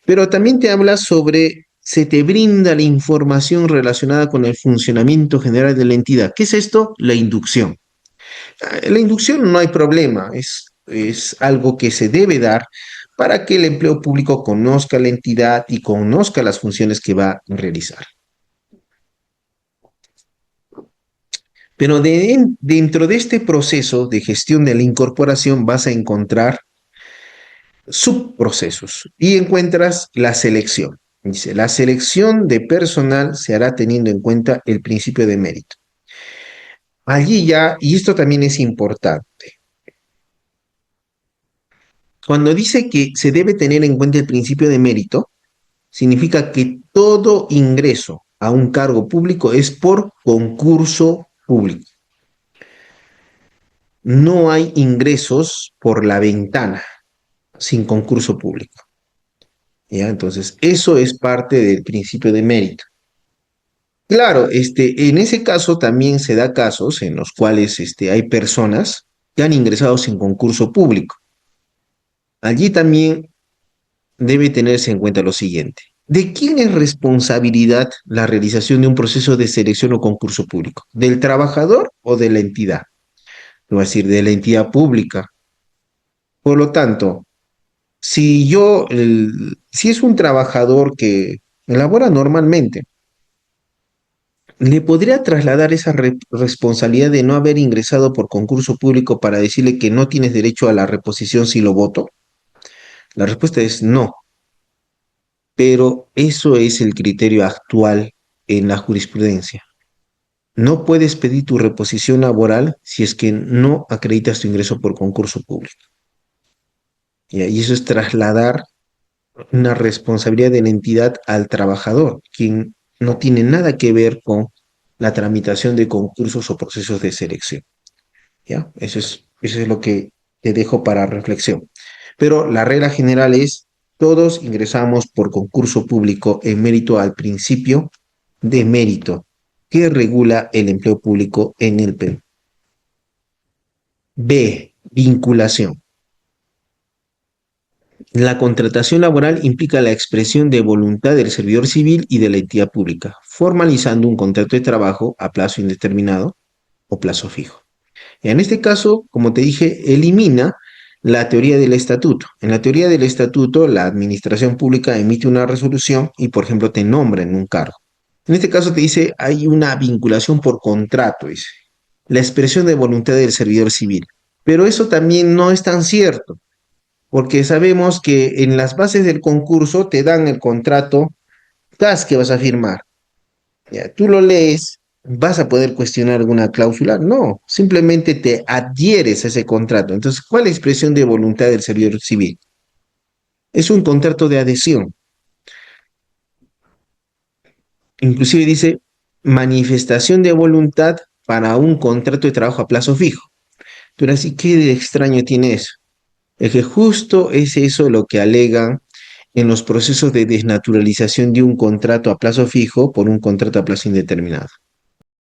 Pero también te habla sobre, se te brinda la información relacionada con el funcionamiento general de la entidad. ¿Qué es esto? La inducción. La inducción no hay problema, es algo que se debe dar para que el empleo público conozca la entidad y conozca las funciones que va a realizar. Pero dentro de este proceso de gestión de la incorporación vas a encontrar subprocesos y encuentras la selección. Dice, la selección de personal se hará teniendo en cuenta el principio de mérito. Allí ya, y esto también es importante, cuando dice que se debe tener en cuenta el principio de mérito, significa que todo ingreso a un cargo público es por concurso público. No hay ingresos por la ventana sin concurso público. ¿Ya? Entonces, eso es parte del principio de mérito. Claro, en ese caso también se da casos en los cuales hay personas que han ingresado sin concurso público. Allí también debe tenerse en cuenta lo siguiente. ¿De quién es responsabilidad la realización de un proceso de selección o concurso público? ¿Del trabajador o de la entidad? Es decir, de la entidad pública. Por lo tanto, si es un trabajador que elabora normalmente, ¿le podría trasladar esa responsabilidad de no haber ingresado por concurso público para decirle que no tienes derecho a la reposición si lo voto? La respuesta es no, pero eso es el criterio actual en la jurisprudencia. No puedes pedir tu reposición laboral si es que no acreditas tu ingreso por concurso público. Y eso es trasladar una responsabilidad de la entidad al trabajador, quien no tiene nada que ver con la tramitación de concursos o procesos de selección. ¿Ya? Eso es lo que te dejo para reflexión. Pero la regla general es, todos ingresamos por concurso público en mérito al principio de mérito que regula el empleo público en el Perú. B. Vinculación. La contratación laboral implica la expresión de voluntad del servidor civil y de la entidad pública, formalizando un contrato de trabajo a plazo indeterminado o plazo fijo. En este caso, como te dije, elimina la teoría del estatuto. En la teoría del estatuto, la administración pública emite una resolución y, por ejemplo, te nombra en un cargo. En este caso te dice, hay una vinculación por contrato, dice, la expresión de voluntad del servidor civil. Pero eso también no es tan cierto, porque sabemos que en las bases del concurso te dan el contrato CAS que vas a firmar. Ya, tú lo lees, ¿vas a poder cuestionar alguna cláusula? No, simplemente te adhieres a ese contrato. Entonces, ¿cuál es la expresión de voluntad del servidor civil? Es un contrato de adhesión. Inclusive dice manifestación de voluntad para un contrato de trabajo a plazo fijo. Pero así, ¿qué de extraño tiene eso? Es que justo es eso lo que alegan en los procesos de desnaturalización de un contrato a plazo fijo por un contrato a plazo indeterminado.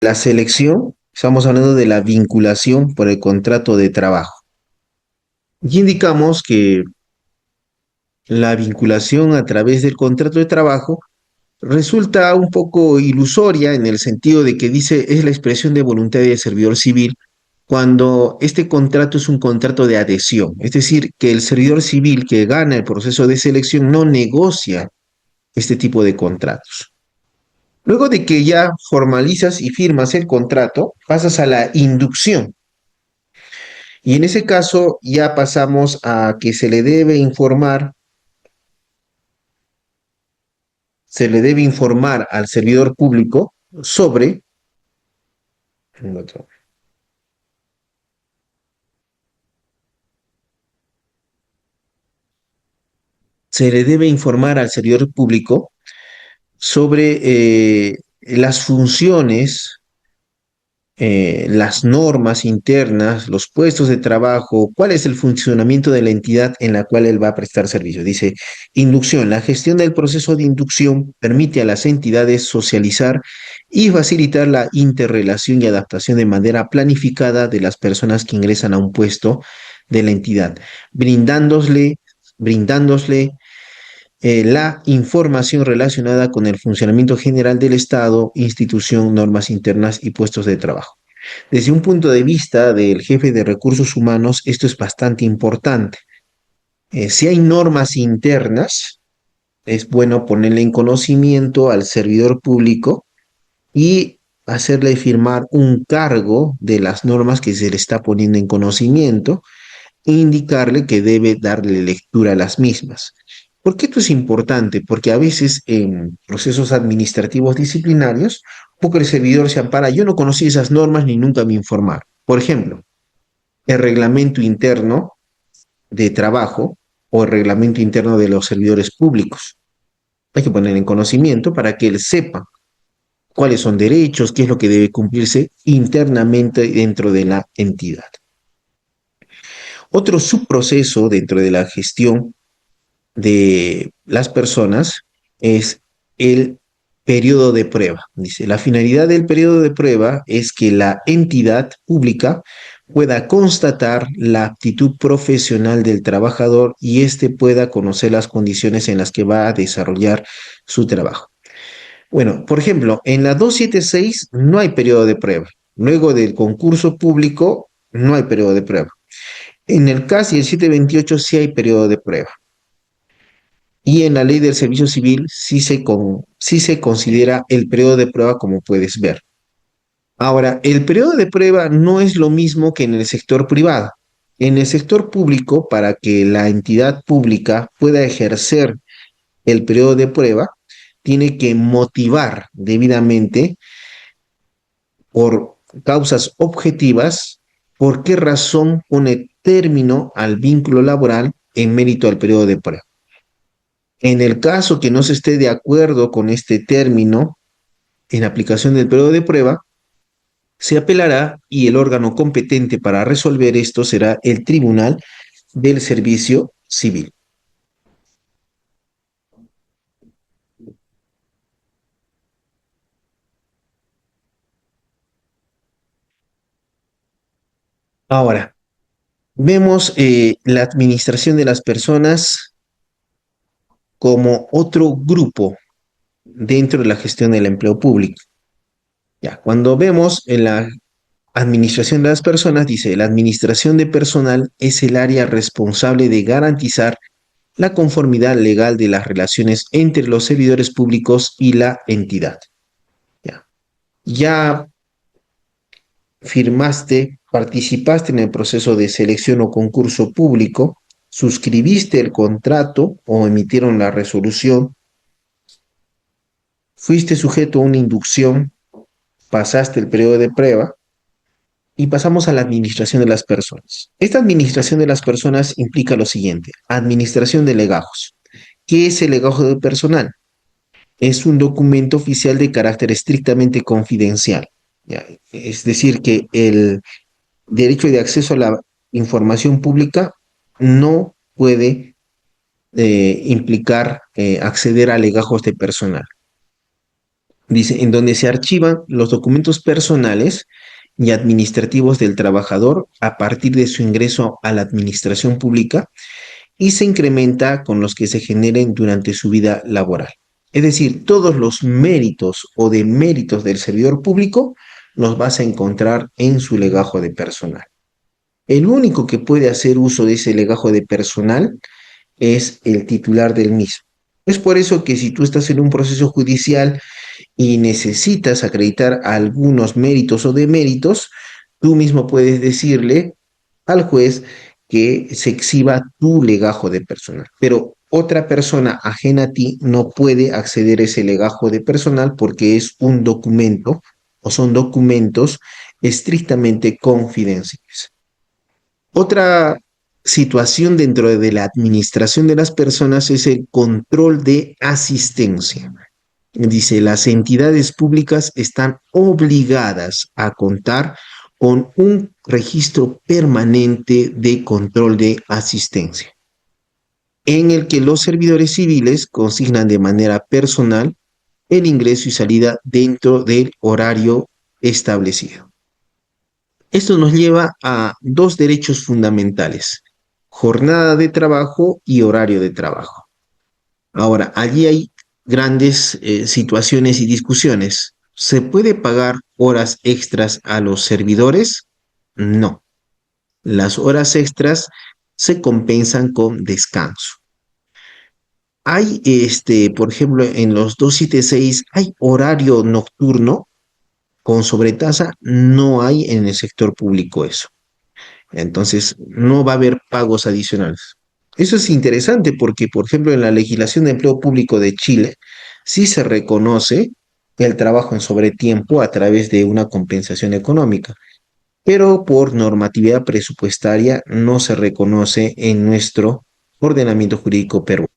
La selección, estamos hablando de la vinculación por el contrato de trabajo. Y indicamos que la vinculación a través del contrato de trabajo resulta un poco ilusoria en el sentido de que dice es la expresión de voluntad del servidor civil cuando este contrato es un contrato de adhesión, es decir, que el servidor civil que gana el proceso de selección no negocia este tipo de contratos. Luego de que ya formalizas y firmas el contrato, pasas a la inducción. Y en ese caso ya pasamos a que se le debe informar al servidor público sobre, se le debe informar al servidor público sobre las funciones, las normas internas, los puestos de trabajo, cuál es el funcionamiento de la entidad en la cual él va a prestar servicio. Dice, inducción. La gestión del proceso de inducción permite a las entidades socializar y facilitar la interrelación y adaptación de manera planificada de las personas que ingresan a un puesto de la entidad, brindándosle la información relacionada con el funcionamiento general del Estado, institución, normas internas y puestos de trabajo. Desde un punto de vista del jefe de recursos humanos, esto es bastante importante. Si hay normas internas, es bueno ponerle en conocimiento al servidor público y hacerle firmar un cargo de las normas que se le está poniendo en conocimiento e indicarle que debe darle lectura a las mismas. ¿Por qué esto es importante? Porque a veces en procesos administrativos disciplinarios, poco el servidor se ampara, yo no conocí esas normas ni nunca me informaron. Por ejemplo, el reglamento interno de trabajo o el reglamento interno de los servidores públicos. Hay que poner en conocimiento para que él sepa cuáles son derechos, qué es lo que debe cumplirse internamente dentro de la entidad. Otro subproceso dentro de la gestión de las personas es el periodo de prueba. Dice, la finalidad del periodo de prueba es que la entidad pública pueda constatar la aptitud profesional del trabajador y éste pueda conocer las condiciones en las que va a desarrollar su trabajo. Bueno, por ejemplo, en la 276 no hay periodo de prueba. Luego del concurso público no hay periodo de prueba. En el CAS y el 728 sí hay periodo de prueba. Y en la ley del servicio civil sí se considera el periodo de prueba como puedes ver. Ahora, el periodo de prueba no es lo mismo que en el sector privado. En el sector público, para que la entidad pública pueda ejercer el periodo de prueba, tiene que motivar debidamente por causas objetivas por qué razón pone término al vínculo laboral en mérito al periodo de prueba. En el caso que no se esté de acuerdo con este término en aplicación del periodo de prueba, se apelará y el órgano competente para resolver esto será el Tribunal del Servicio civil. Ahora, vemos la administración de las personas como otro grupo dentro de la gestión del empleo público. Ya, cuando vemos en la administración de las personas, dice, la administración de personal es el área responsable de garantizar la conformidad legal de las relaciones entre los servidores públicos y la entidad. Ya, ya firmaste, participaste en el proceso de selección o concurso público, suscribiste el contrato o emitieron la resolución, fuiste sujeto a una inducción, pasaste el periodo de prueba y pasamos a la administración de las personas. Esta administración de las personas implica lo siguiente: administración de legajos. ¿Qué es el legajo de personal? Es un documento oficial de carácter estrictamente confidencial. ¿Ya? Es decir, que el derecho de acceso a la información pública no puede implicar acceder a legajos de personal. Dice, en donde se archivan los documentos personales y administrativos del trabajador a partir de su ingreso a la administración pública y se incrementa con los que se generen durante su vida laboral. Es decir, todos los méritos o deméritos del servidor público los vas a encontrar en su legajo de personal. El único que puede hacer uso de ese legajo de personal es el titular del mismo. Es por eso que si tú estás en un proceso judicial y necesitas acreditar algunos méritos o deméritos, tú mismo puedes decirle al juez que se exhiba tu legajo de personal. Pero otra persona ajena a ti no puede acceder a ese legajo de personal porque es un documento o son documentos estrictamente confidenciales. Otra situación dentro de la administración de las personas es el control de asistencia. Dice, las entidades públicas están obligadas a contar con un registro permanente de control de asistencia, en el que los servidores civiles consignan de manera personal el ingreso y salida dentro del horario establecido. Esto nos lleva a dos derechos fundamentales: jornada de trabajo y horario de trabajo. Ahora, allí hay grandes situaciones y discusiones. ¿Se puede pagar horas extras a los servidores? No. Las horas extras se compensan con descanso. Hay, por ejemplo, en los 276 hay horario nocturno con sobretasa, no hay en el sector público eso. Entonces, no va a haber pagos adicionales. Eso es interesante porque, por ejemplo, en la legislación de empleo público de Chile, sí se reconoce el trabajo en sobretiempo a través de una compensación económica, pero por normatividad presupuestaria no se reconoce en nuestro ordenamiento jurídico peruano.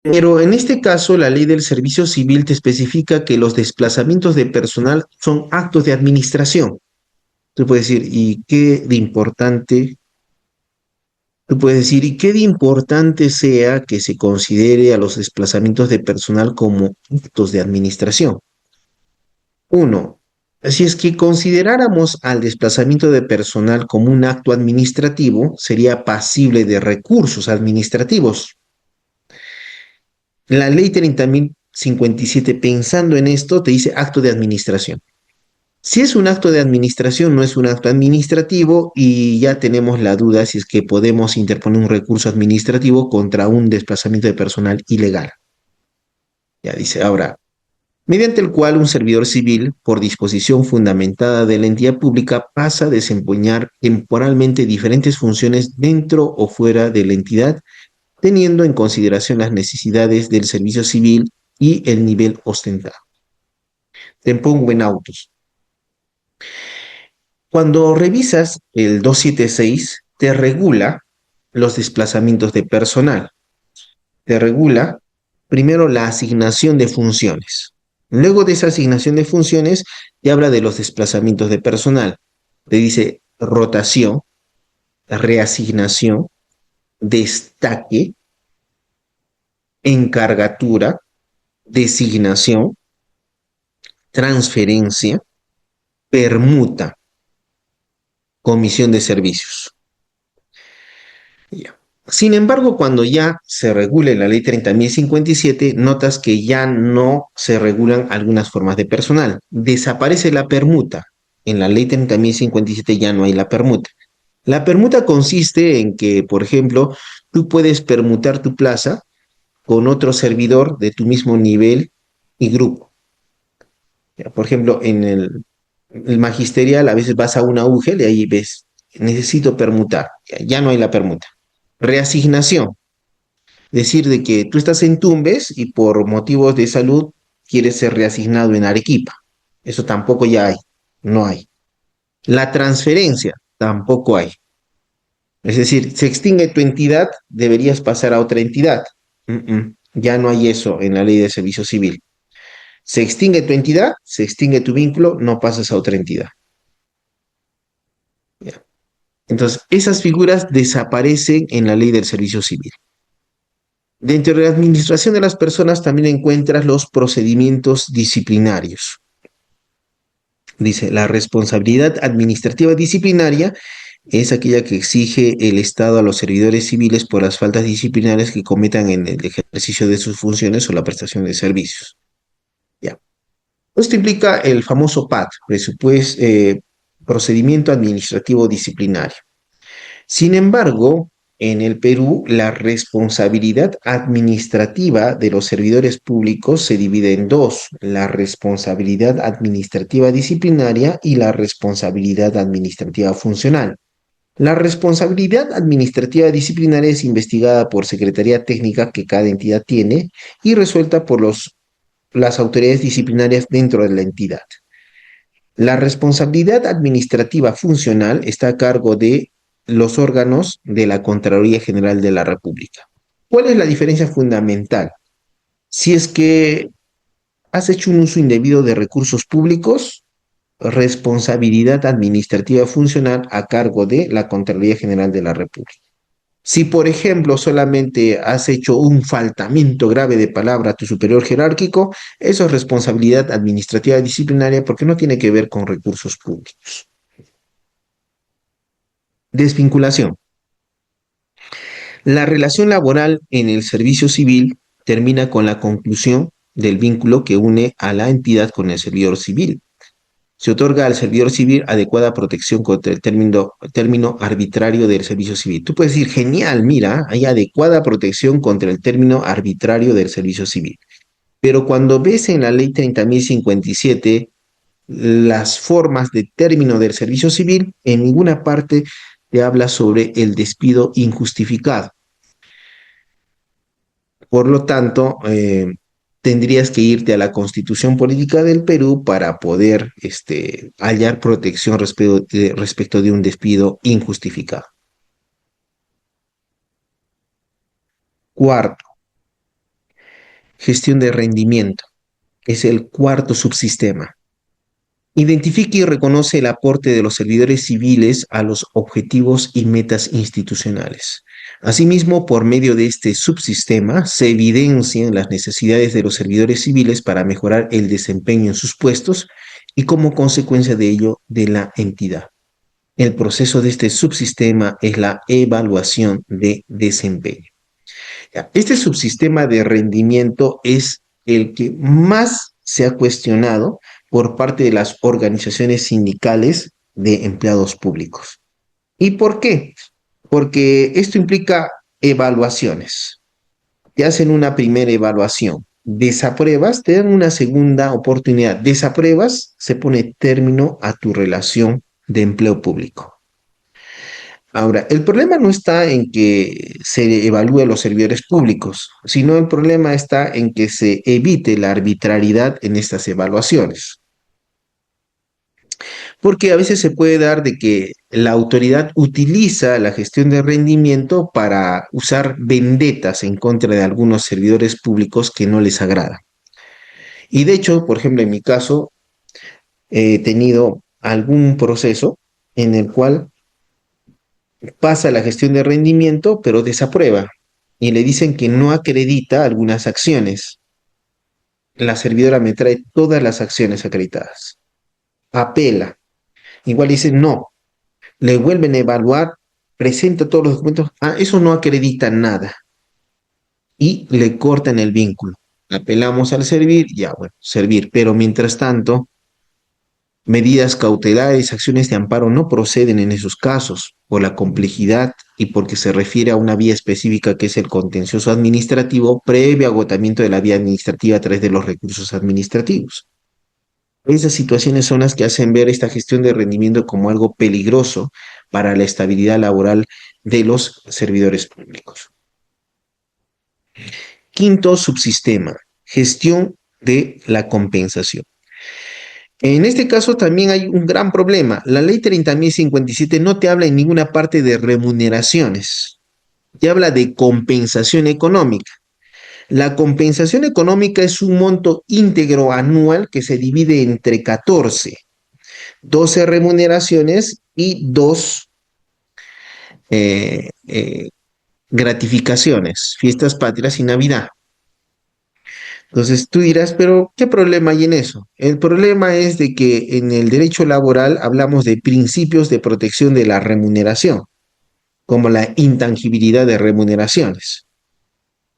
Pero en este caso, la ley del servicio civil te especifica que los desplazamientos de personal son actos de administración. Tú puedes decir, ¿y qué de importante? Tú puedes decir, ¿y qué de importante sea que se considere a los desplazamientos de personal como actos de administración? Uno, si es que consideráramos al desplazamiento de personal como un acto administrativo, sería pasible de recursos administrativos. La ley 30.057, pensando en esto, te dice acto de administración. Si es un acto de administración, no es un acto administrativo y ya tenemos la duda si es que podemos interponer un recurso administrativo contra un desplazamiento de personal ilegal. Ya dice, ahora, mediante el cual un servidor civil, por disposición fundamentada de la entidad pública, pasa a desempeñar temporalmente diferentes funciones dentro o fuera de la entidad, teniendo en consideración las necesidades del servicio civil y el nivel ostentado. Te pongo en autos. Cuando revisas el 276, te regula los desplazamientos de personal. Te regula primero la asignación de funciones. Luego de esa asignación de funciones, te habla de los desplazamientos de personal. Te dice rotación, reasignación, destaque, encargatura, designación, transferencia, permuta, comisión de servicios. Ya. Sin embargo, cuando ya se regule la ley 30.057, notas que ya no se regulan algunas formas de personal. Desaparece la permuta. En la ley 30.057 ya no hay la permuta. La permuta consiste en que, por ejemplo, tú puedes permutar tu plaza con otro servidor de tu mismo nivel y grupo. Ya, por ejemplo, en el magisterial a veces vas a una UGEL y ahí ves, necesito permutar. Ya no hay la permuta. Reasignación. Decir de que tú estás en Tumbes y por motivos de salud quieres ser reasignado en Arequipa. Eso tampoco ya hay. No hay. La transferencia tampoco hay. Es decir, se extingue tu entidad, deberías pasar a otra entidad. Ya no hay eso en la ley de servicio civil. Se extingue tu entidad, se extingue tu vínculo, no pasas a otra entidad. ¿Ya? Entonces, esas figuras desaparecen en la ley del servicio civil. Dentro de la administración de las personas también encuentras los procedimientos disciplinarios. Dice, la responsabilidad administrativa disciplinaria es aquella que exige el Estado a los servidores civiles por las faltas disciplinarias que cometan en el ejercicio de sus funciones o la prestación de servicios. Ya. Esto implica el famoso PAD, procedimiento administrativo disciplinario. Sin embargo, en el Perú, la responsabilidad administrativa de los servidores públicos se divide en dos, la responsabilidad administrativa disciplinaria y la responsabilidad administrativa funcional. La responsabilidad administrativa disciplinaria es investigada por Secretaría Técnica que cada entidad tiene y resuelta por las autoridades disciplinarias dentro de la entidad. La responsabilidad administrativa funcional está a cargo de los órganos de la Contraloría General de la República. ¿Cuál es la diferencia fundamental? Si es que has hecho un uso indebido de recursos públicos, responsabilidad administrativa funcional a cargo de la Contraloría General de la República. Si, por ejemplo, solamente has hecho un faltamiento grave de palabra a tu superior jerárquico, eso es responsabilidad administrativa disciplinaria porque no tiene que ver con recursos públicos. Desvinculación. La relación laboral en el servicio civil termina con la conclusión del vínculo que une a la entidad con el servidor civil. Se otorga al servidor civil adecuada protección contra el término arbitrario del servicio civil. Tú puedes decir, genial, mira, hay adecuada protección contra el término arbitrario del servicio civil. Pero cuando ves en la ley 30.057 las formas de término del servicio civil, en ninguna parte te habla sobre el despido injustificado. Por lo tanto, tendrías que irte a la Constitución Política del Perú para poder hallar protección respecto de un despido injustificado. Cuarto, gestión de rendimiento. Es el cuarto subsistema. Identifica y reconoce el aporte de los servidores civiles a los objetivos y metas institucionales. Asimismo, por medio de este subsistema, se evidencian las necesidades de los servidores civiles para mejorar el desempeño en sus puestos y como consecuencia de ello de la entidad. El proceso de este subsistema es la evaluación de desempeño. Este subsistema de rendimiento es el que más se ha cuestionado por parte de las organizaciones sindicales de empleados públicos. ¿Y por qué? Porque esto implica evaluaciones. Te hacen una primera evaluación, desapruebas, te dan una segunda oportunidad, desapruebas, se pone término a tu relación de empleo público. Ahora, el problema no está en que se evalúe los servidores públicos, sino el problema está en que se evite la arbitrariedad en estas evaluaciones. Porque a veces se puede dar de que la autoridad utiliza la gestión de rendimiento para usar vendetas en contra de algunos servidores públicos que no les agrada. Y de hecho, por ejemplo, en mi caso, he tenido algún proceso en el cual pasa la gestión de rendimiento, pero desaprueba y le dicen que no acredita algunas acciones. La servidora me trae todas las acciones acreditadas. Apela. Igual dice no. Le vuelven a evaluar, presenta todos los documentos. Ah, eso no acredita nada. Y le cortan el vínculo. Apelamos al servir, ya bueno, servir. Pero mientras tanto, medidas cautelares, acciones de amparo no proceden en esos casos por la complejidad y porque se refiere a una vía específica que es el contencioso administrativo previo agotamiento de la vía administrativa a través de los recursos administrativos. Esas situaciones son las que hacen ver esta gestión de rendimiento como algo peligroso para la estabilidad laboral de los servidores públicos. Quinto subsistema, gestión de la compensación. En este caso también hay un gran problema. La ley 30.057 no te habla en ninguna parte de remuneraciones, te habla de compensación económica. La compensación económica es un monto íntegro anual que se divide entre 14, 12 remuneraciones y 2 eh, eh, gratificaciones, fiestas patrias y Navidad. Entonces tú dirás, pero ¿qué problema hay en eso? El problema es de que en el derecho laboral hablamos de principios de protección de la remuneración, como la intangibilidad de remuneraciones.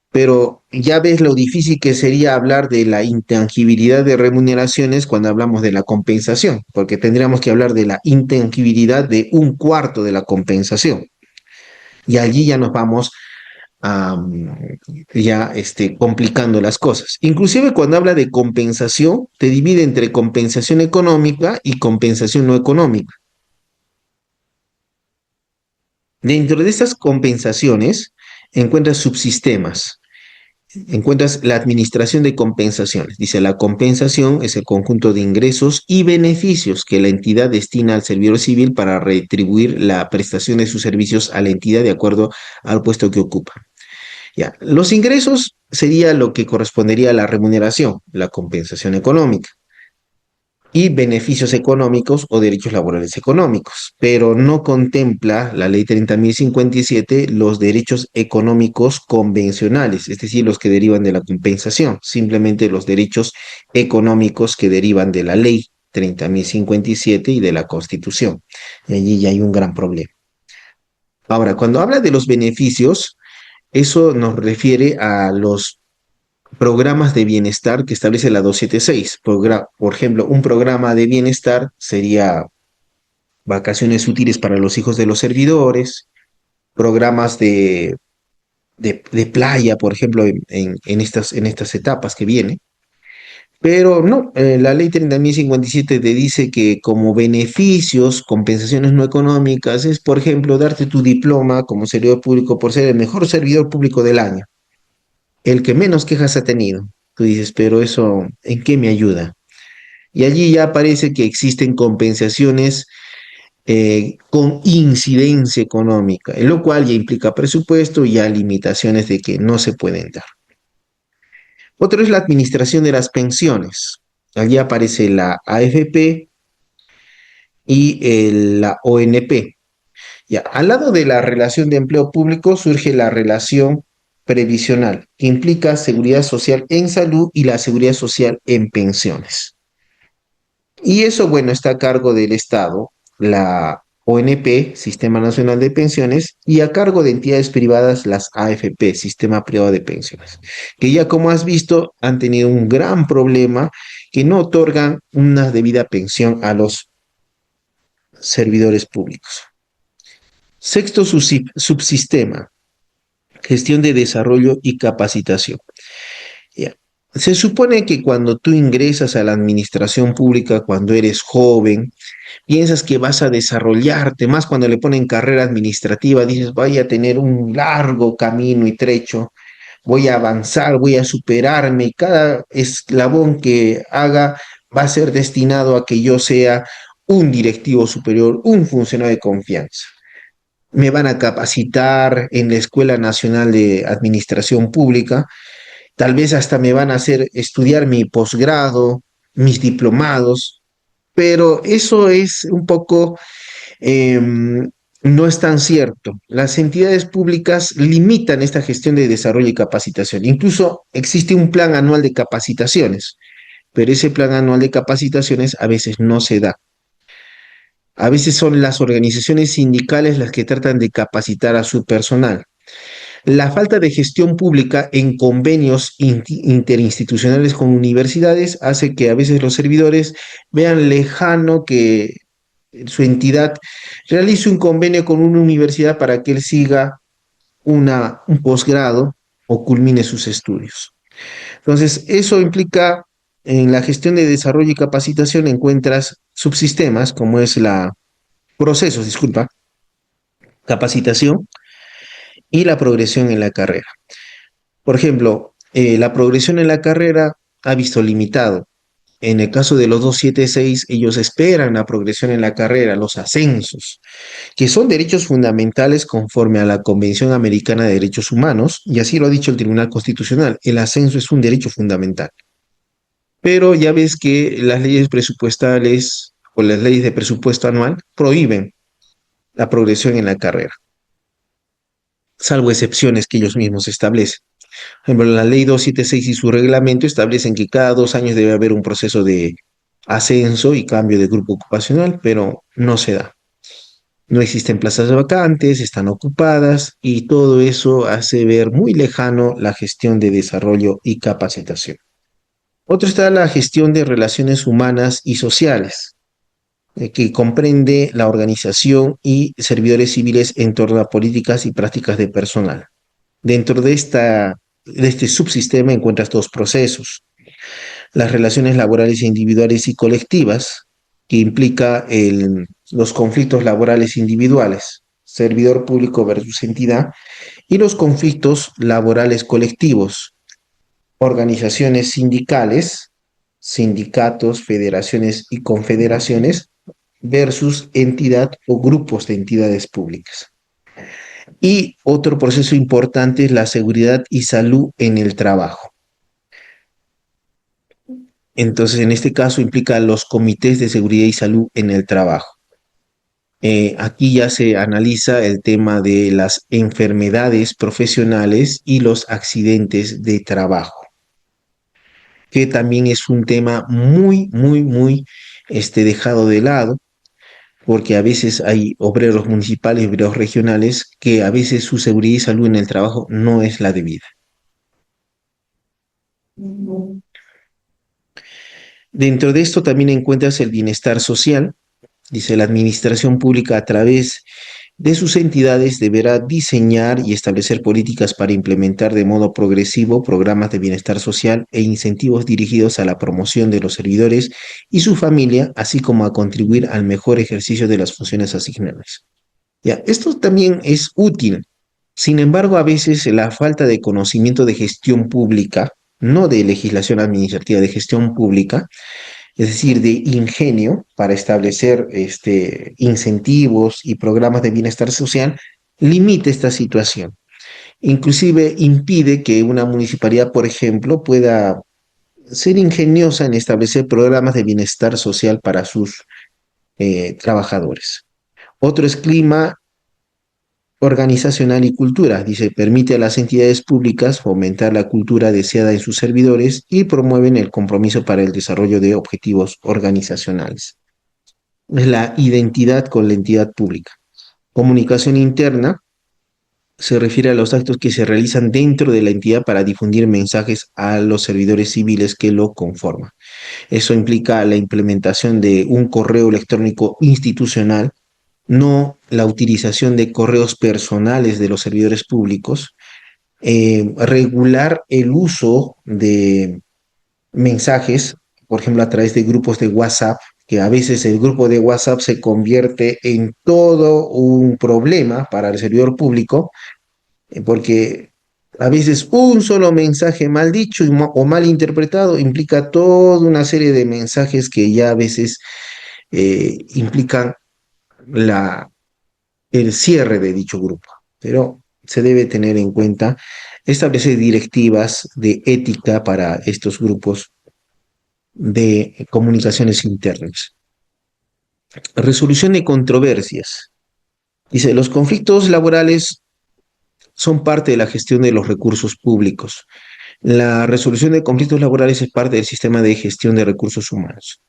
Pero ya ves lo difícil que sería hablar de la intangibilidad de remuneraciones cuando hablamos de la compensación, porque tendríamos que hablar de la intangibilidad de un cuarto de la compensación. Y allí ya nos vamos ya complicando las cosas. Inclusive cuando habla de compensación, te divide entre compensación económica y compensación no económica. Dentro de estas compensaciones encuentras subsistemas, encuentras la administración de compensaciones. Dice, la compensación es el conjunto de ingresos y beneficios que la entidad destina al servidor civil para retribuir la prestación de sus servicios a la entidad de acuerdo al puesto que ocupa. Ya, los ingresos sería lo que correspondería a la remuneración, la compensación económica, y beneficios económicos o derechos laborales económicos, pero no contempla la ley 30.057 los derechos económicos convencionales, es decir, los que derivan de la compensación, simplemente los derechos económicos que derivan de la ley 30.057 y de la Constitución. Y allí ya hay un gran problema. Ahora, cuando habla de los beneficios, eso nos refiere a los programas de bienestar que establece la 276. Por ejemplo, un programa de bienestar sería vacaciones útiles para los hijos de los servidores, programas de playa, por ejemplo, en estas etapas que vienen. Pero no, la ley 30.057 te dice que como beneficios, compensaciones no económicas, es, por ejemplo, darte tu diploma como servidor público por ser el mejor servidor público del año, el que menos quejas ha tenido. Tú dices, pero eso, ¿en qué me ayuda? Y allí ya aparece que existen compensaciones con incidencia económica, en lo cual ya implica presupuesto y ya limitaciones de que no se pueden dar. Otro es la administración de las pensiones. Allí aparece la AFP y la ONP. Ya, al lado de la relación de empleo público surge la relación previsional, que implica seguridad social en salud y la seguridad social en pensiones. Y eso, bueno, está a cargo del Estado, la ONP, Sistema Nacional de Pensiones, y a cargo de entidades privadas, las AFP, Sistema Privado de Pensiones, que ya como has visto han tenido un gran problema que no otorgan una debida pensión a los servidores públicos. Sexto subsistema, gestión de desarrollo y capacitación. Ya. Se supone que cuando tú ingresas a la administración pública, cuando eres joven, piensas que vas a desarrollarte, más cuando le ponen carrera administrativa, dices, voy a tener un largo camino y trecho, voy a avanzar, voy a superarme y cada eslabón que haga va a ser destinado a que yo sea un directivo superior, un funcionario de confianza. Me van a capacitar en la Escuela Nacional de Administración Pública, tal vez hasta me van a hacer estudiar mi posgrado, mis diplomados, pero eso es un poco eh, No es tan cierto. Las entidades públicas limitan esta gestión de desarrollo y capacitación. Incluso existe un plan anual de capacitaciones, pero ese plan anual de capacitaciones a veces no se da. A veces son las organizaciones sindicales las que tratan de capacitar a su personal. La falta de gestión pública en convenios interinstitucionales con universidades hace que a veces los servidores vean lejano que su entidad realice un convenio con una universidad para que él siga un posgrado o culmine sus estudios. Entonces, eso implica en la gestión de desarrollo y capacitación encuentras subsistemas como es la procesos, disculpa, capacitación y la progresión en la carrera. Por ejemplo, la progresión en la carrera ha visto limitado. En el caso de los 276, ellos esperan la progresión en la carrera, los ascensos, que son derechos fundamentales conforme a la Convención Americana de Derechos Humanos, y así lo ha dicho el Tribunal Constitucional. El ascenso es un derecho fundamental. Pero ya ves que las leyes presupuestales o las leyes de presupuesto anual prohíben la progresión en la carrera, salvo excepciones que ellos mismos establecen. Por ejemplo, la ley 276 y su reglamento establecen que cada 2 años debe haber un proceso de ascenso y cambio de grupo ocupacional, pero no se da. No existen plazas vacantes, están ocupadas y todo eso hace ver muy lejano la gestión de desarrollo y capacitación. Otro está la gestión de relaciones humanas y sociales, que comprende la organización y servidores civiles en torno a políticas y prácticas de personal. Dentro de este subsistema encuentras dos procesos: las relaciones laborales individuales y colectivas, que implica los conflictos laborales individuales, servidor público versus entidad, y los conflictos laborales colectivos, organizaciones sindicales, sindicatos, federaciones y confederaciones, versus entidad o grupos de entidades públicas. Y otro proceso importante es la seguridad y salud en el trabajo. Entonces, en este caso implica los comités de seguridad y salud en el trabajo. Aquí ya se analiza el tema de las enfermedades profesionales y los accidentes de trabajo, que también es un tema muy dejado de lado, porque a veces hay obreros municipales, obreros regionales, que a veces su seguridad y salud en el trabajo no es la debida. Dentro de esto también encuentras el bienestar social. Dice, la administración pública a través de sus entidades deberá diseñar y establecer políticas para implementar de modo progresivo programas de bienestar social e incentivos dirigidos a la promoción de los servidores y su familia, así como a contribuir al mejor ejercicio de las funciones asignadas. Ya, esto también es útil. Sin embargo, a veces la falta de conocimiento de gestión pública, no de legislación administrativa, de gestión pública, es decir, de ingenio para establecer incentivos y programas de bienestar social, limita esta situación. Inclusive impide que una municipalidad, por ejemplo, pueda ser ingeniosa en establecer programas de bienestar social para sus trabajadores. Otro es clima organizacional y cultura. Dice, permite a las entidades públicas fomentar la cultura deseada en sus servidores y promueven el compromiso para el desarrollo de objetivos organizacionales. Es la identidad con la entidad pública. Comunicación interna se refiere a los actos que se realizan dentro de la entidad para difundir mensajes a los servidores civiles que lo conforman. Eso implica la implementación de un correo electrónico institucional, no la utilización de correos personales de los servidores públicos, regular el uso de mensajes, por ejemplo, a través de grupos de WhatsApp, que a veces el grupo de WhatsApp se convierte en todo un problema para el servidor público, porque a veces un solo mensaje mal dicho o mal interpretado implica toda una serie de mensajes que ya a veces implican la, el cierre de dicho grupo. Pero se debe tener en cuenta establecer directivas de ética para estos grupos de comunicaciones internas. Resolución de controversias. Dice, los conflictos laborales son parte de la gestión de los recursos públicos. La resolución de conflictos laborales es parte del sistema de gestión de recursos humanos.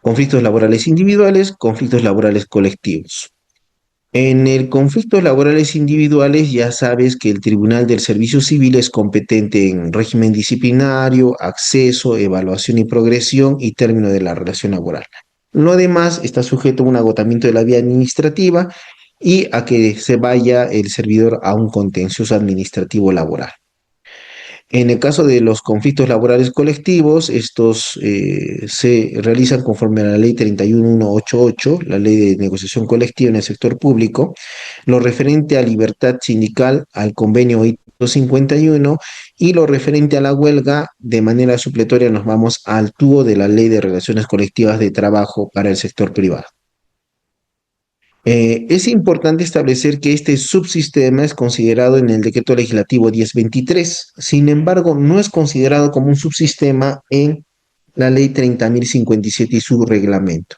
Conflictos laborales individuales, conflictos laborales colectivos. En el conflictos laborales individuales ya sabes que el Tribunal del Servicio Civil es competente en régimen disciplinario, acceso, evaluación y progresión y término de la relación laboral. Lo demás está sujeto a un agotamiento de la vía administrativa y a que se vaya el servidor a un contencioso administrativo laboral. En el caso de los conflictos laborales colectivos, estos se realizan conforme a la ley 31188, la ley de negociación colectiva en el sector público, lo referente a libertad sindical, al convenio ITO 51 y lo referente a la huelga, de manera supletoria nos vamos al tubo de la ley de relaciones colectivas de trabajo para el sector privado. Es importante establecer que este subsistema es considerado en el decreto legislativo 1023, sin embargo, no es considerado como un subsistema en la ley 30.057 y su reglamento.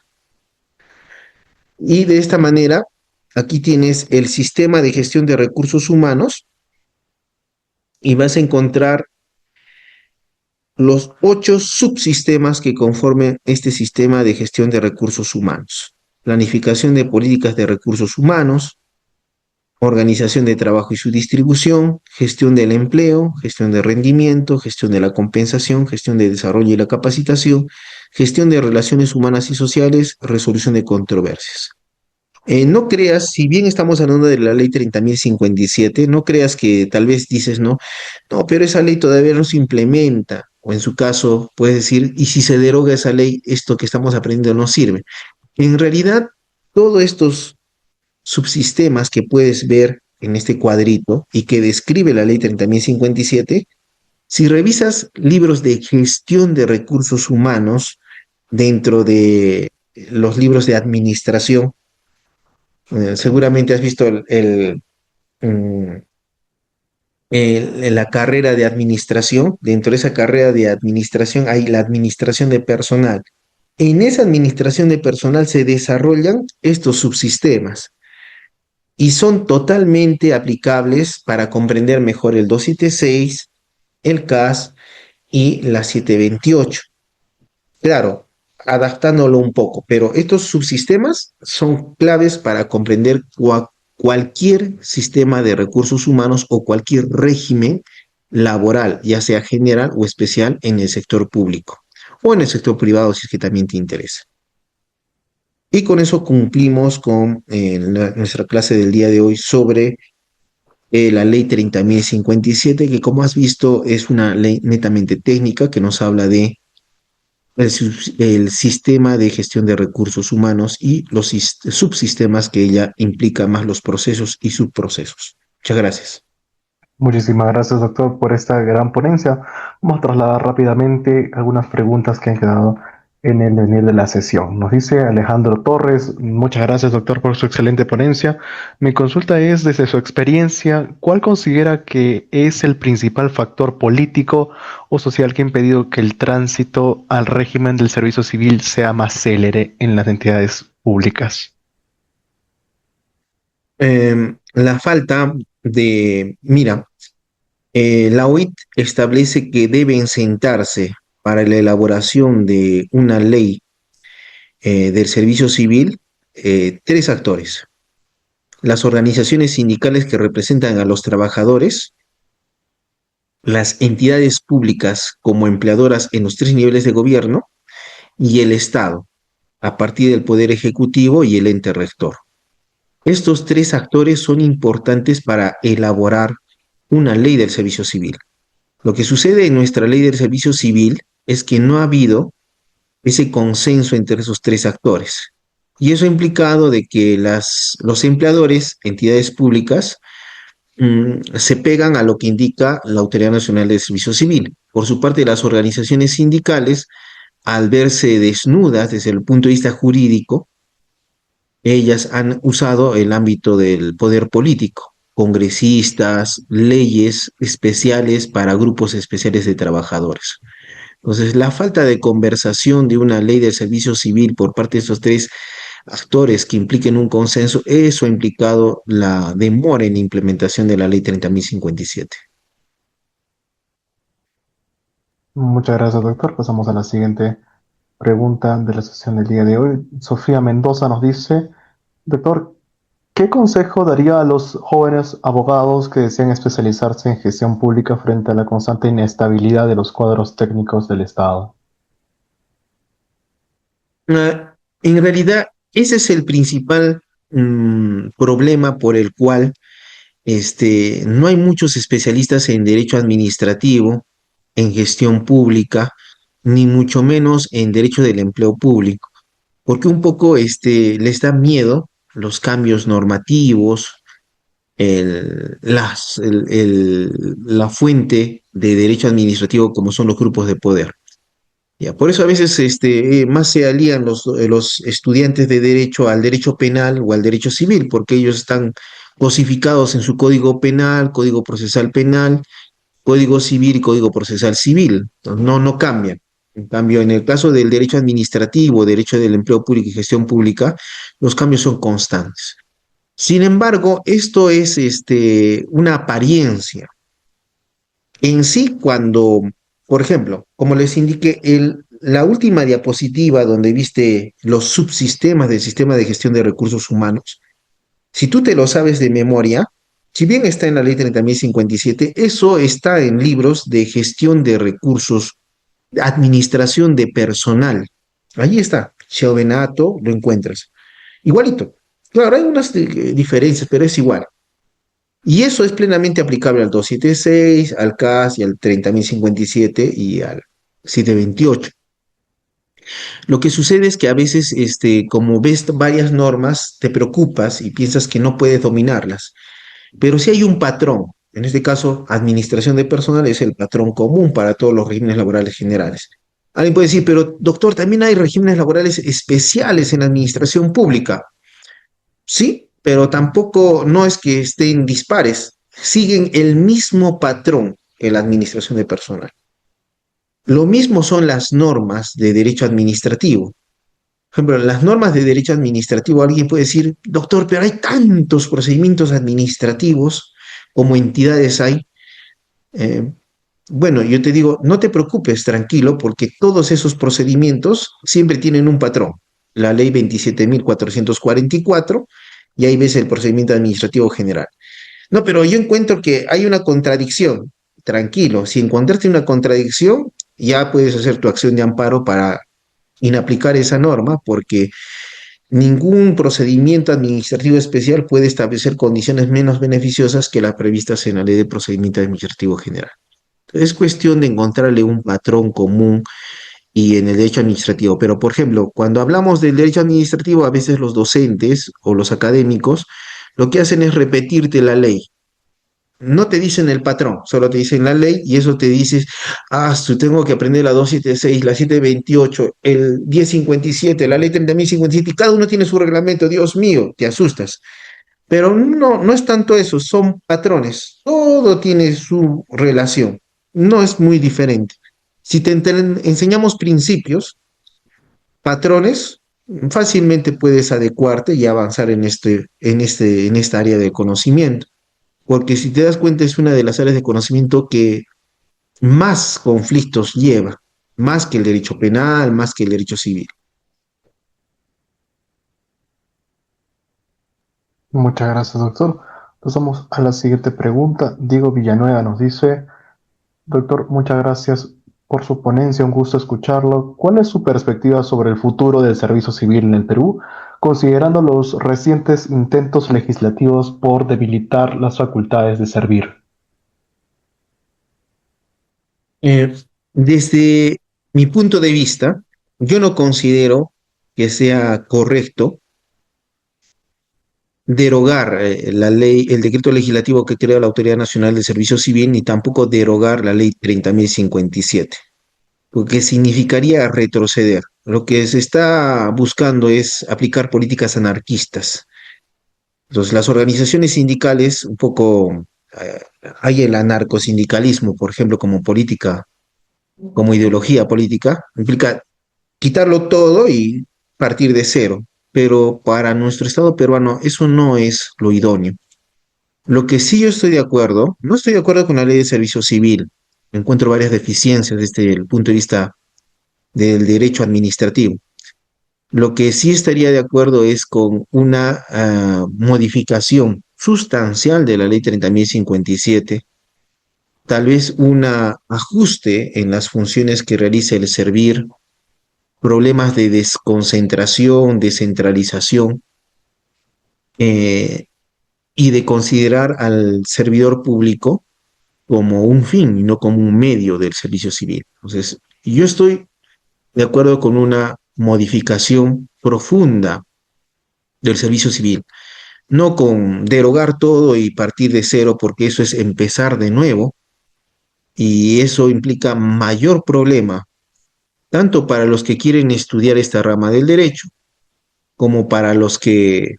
Y de esta manera, aquí tienes el sistema de gestión de recursos humanos y vas a encontrar los 8 subsistemas que conformen este sistema de gestión de recursos humanos. Planificación de políticas de recursos humanos, organización de trabajo y su distribución, gestión del empleo, gestión de rendimiento, gestión de la compensación, gestión de desarrollo y la capacitación, gestión de relaciones humanas y sociales, resolución de controversias. No creas, si bien estamos hablando de la ley 30.057, no creas que tal vez dices, no, pero esa ley todavía no se implementa, o en su caso puedes decir, y si se deroga esa ley, esto que estamos aprendiendo no sirve. En realidad, todos estos subsistemas que puedes ver en este cuadrito y que describe la ley 30.057, si revisas libros de gestión de recursos humanos dentro de los libros de administración, seguramente has visto mm, la carrera de administración. Dentro de esa carrera de administración hay la administración de personal. En esa administración de personal se desarrollan estos subsistemas y son totalmente aplicables para comprender mejor el 276, el CAS y la 728. Claro, adaptándolo un poco, pero estos subsistemas son claves para comprender cualquier sistema de recursos humanos o cualquier régimen laboral, ya sea general o especial en el sector público o en el sector privado si es que también te interesa. Y con eso cumplimos con nuestra clase del día de hoy sobre la ley 30.057, que como has visto es una ley netamente técnica que nos habla de el sistema de gestión de recursos humanos y los subsistemas que ella implica, más los procesos y subprocesos. Muchas gracias. Muchísimas gracias, doctor, por esta gran ponencia. Vamos a trasladar rápidamente algunas preguntas que han quedado en el venir de la sesión. Nos dice Alejandro Torres, muchas gracias, doctor, por su excelente ponencia. Mi consulta es, desde su experiencia, ¿cuál considera que es el principal factor político o social que ha impedido que el tránsito al régimen del servicio civil sea más célere en las entidades públicas? La falta mira, la OIT establece que deben sentarse para la elaboración de una ley del servicio civil 3 actores: las organizaciones sindicales que representan a los trabajadores, las entidades públicas como empleadoras en los 3 niveles de gobierno y el Estado, a partir del Poder Ejecutivo y el ente rector. Estos 3 actores son importantes para elaborar una ley del servicio civil. Lo que sucede en nuestra ley del servicio civil es que no ha habido ese consenso entre esos 3 actores. Y eso ha implicado de que los empleadores, entidades públicas, se pegan a lo que indica la Autoridad Nacional del Servicio Civil. Por su parte, las organizaciones sindicales, al verse desnudas desde el punto de vista jurídico, ellas han usado el ámbito del poder político, congresistas, leyes especiales para grupos especiales de trabajadores. Entonces, la falta de conversación de una ley del servicio civil por parte de estos 3 actores que impliquen un consenso, eso ha implicado la demora en la implementación de la ley 30.057. Muchas gracias, doctor. Pasamos a la siguiente pregunta de la sesión del día de hoy. Sofía Mendoza nos dice, doctor, ¿qué consejo daría a los jóvenes abogados que desean especializarse en gestión pública frente a la constante inestabilidad de los cuadros técnicos del Estado? En realidad, ese es el principal problema por el cual no hay muchos especialistas en derecho administrativo, en gestión pública, ni mucho menos en derecho del empleo público, porque un poco les da miedo los cambios normativos, la fuente de derecho administrativo como son los grupos de poder. Ya, por eso a veces más se alían los estudiantes de derecho al derecho penal o al derecho civil, porque ellos están cosificados en su código penal, código procesal penal, código civil y código procesal civil. Entonces, no cambian. En cambio, en el caso del derecho administrativo, derecho del empleo público y gestión pública, los cambios son constantes. Sin embargo, esto es una apariencia. En sí, cuando, por ejemplo, como les indiqué, la última diapositiva donde viste los subsistemas del sistema de gestión de recursos humanos, si tú te lo sabes de memoria, si bien está en la ley 30.057, eso está en libros de gestión de recursos, administración de personal. Ahí está, Shelvenato, lo encuentras. Igualito. Claro, hay unas diferencias, pero es igual. Y eso es plenamente aplicable al 276, al CAS y al 30.057 y al 728. Lo que sucede es que a veces, como ves varias normas, te preocupas y piensas que no puedes dominarlas. Pero si hay un patrón, en este caso, administración de personal es el patrón común para todos los regímenes laborales generales. Alguien puede decir, pero doctor, también hay regímenes laborales especiales en la administración pública. Sí, pero tampoco no es que estén dispares, siguen el mismo patrón en la administración de personal. Lo mismo son las normas de derecho administrativo. Por ejemplo, las normas de derecho administrativo, alguien puede decir, doctor, pero hay tantos procedimientos administrativos como entidades hay. Eh, bueno, yo te digo, no te preocupes, tranquilo, porque todos esos procedimientos siempre tienen un patrón. La ley 27.444, y ahí ves el procedimiento administrativo general. No, pero yo encuentro que hay una contradicción. Tranquilo, si encontraste una contradicción, ya puedes hacer tu acción de amparo para inaplicar esa norma, porque ningún procedimiento administrativo especial puede establecer condiciones menos beneficiosas que las previstas en la Ley de Procedimiento Administrativo General. Es cuestión de encontrarle un patrón común y en el derecho administrativo. Pero, por ejemplo, cuando hablamos del derecho administrativo, a veces los docentes o los académicos lo que hacen es repetirte la ley. No te dicen el patrón, solo te dicen la ley y eso te dices, tengo que aprender la 276, la 728, el 1057, la ley 30.057 y cada uno tiene su reglamento, Dios mío, te asustas. Pero no es tanto eso, son patrones, todo tiene su relación, no es muy diferente. Si enseñamos principios, patrones, fácilmente puedes adecuarte y avanzar en esta área de conocimiento. Porque si te das cuenta es una de las áreas de conocimiento que más conflictos lleva, más que el derecho penal, más que el derecho civil. Muchas gracias, doctor. Pasamos a la siguiente pregunta. Diego Villanueva nos dice, doctor, muchas gracias por su ponencia, un gusto escucharlo. ¿Cuál es su perspectiva sobre el futuro del servicio civil en el Perú, considerando los recientes intentos legislativos por debilitar las facultades de servir? Eh, Desde mi punto de vista, yo no considero que sea correcto derogar la ley, el decreto legislativo que crea la Autoridad Nacional de Servicio Civil, ni tampoco derogar la ley 30.057, porque significaría retroceder. Lo que se está buscando es aplicar políticas anarquistas. Entonces, las organizaciones sindicales, un poco, hay el anarcosindicalismo, por ejemplo, como política, como ideología política, implica quitarlo todo y partir de cero. pero para nuestro Estado peruano eso no es lo idóneo. Lo que sí yo estoy de acuerdo, no estoy de acuerdo con la ley de servicio civil. Encuentro varias deficiencias desde el punto de vista del derecho administrativo. Lo que sí estaría de acuerdo es con una modificación sustancial de la ley 30.057, tal vez un ajuste en las funciones que realiza el servir, problemas de desconcentración, descentralización, eh, y de considerar al servidor público como un fin y no como un medio del servicio civil. Entonces, yo estoy de acuerdo con una modificación profunda del servicio civil, no con derogar todo y partir de cero, porque eso es empezar de nuevo y eso implica mayor problema, tanto para los que quieren estudiar esta rama del derecho, como para los que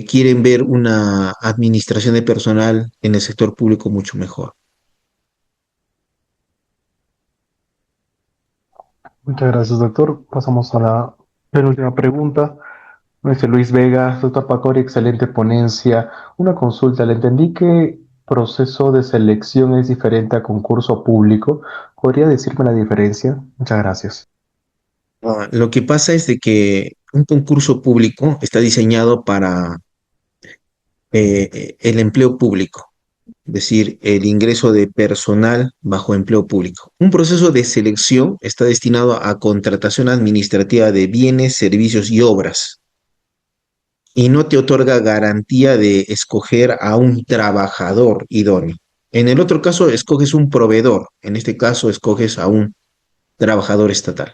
quieren ver una administración de personal en el sector público mucho mejor. Muchas gracias, doctor. Pasamos a la penúltima pregunta. Dice Luis Vega, doctor Pacori, excelente ponencia. Una consulta, le entendí que proceso de selección es diferente a concurso público. ¿Podría decirme la diferencia? Muchas gracias. Lo que pasa es de que un concurso público está diseñado para el empleo público, es decir, el ingreso de personal bajo empleo público. Un proceso de selección está destinado a contratación administrativa de bienes, servicios y obras y no te otorga garantía de escoger a un trabajador idóneo. En el otro caso, escoges un proveedor, en este caso, escoges a un trabajador estatal.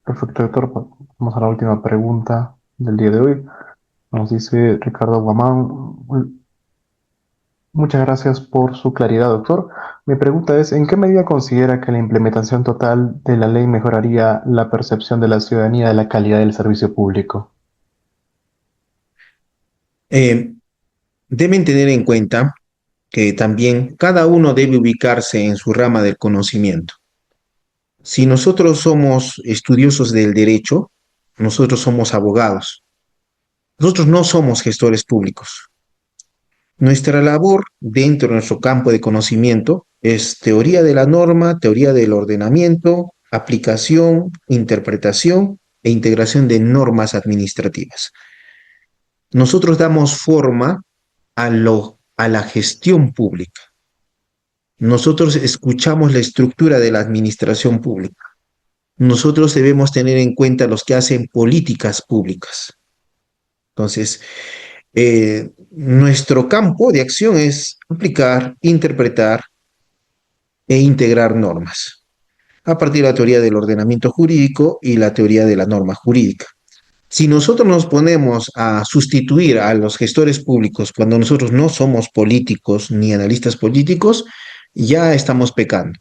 Perfecto, doctor. Vamos a la última pregunta del día de hoy. Nos dice Ricardo Guamán. Muchas gracias por su claridad, doctor. Mi pregunta es, ¿en qué medida considera que la implementación total de la ley mejoraría la percepción de la ciudadanía de la calidad del servicio público? Eh, Deben tener en cuenta que también cada uno debe ubicarse en su rama del conocimiento. Si nosotros somos estudiosos del derecho, nosotros somos abogados. Nosotros no somos gestores públicos. Nuestra labor dentro de nuestro campo de conocimiento es teoría de la norma, teoría del ordenamiento, aplicación, interpretación e integración de normas administrativas. Nosotros damos forma a la gestión pública. Nosotros escuchamos la estructura de la administración pública. Nosotros debemos tener en cuenta los que hacen políticas públicas. Entonces, nuestro campo de acción es aplicar, interpretar e integrar normas a partir de la teoría del ordenamiento jurídico y la teoría de la norma jurídica. Si nosotros nos ponemos a sustituir a los gestores públicos cuando nosotros no somos políticos ni analistas políticos, ya estamos pecando.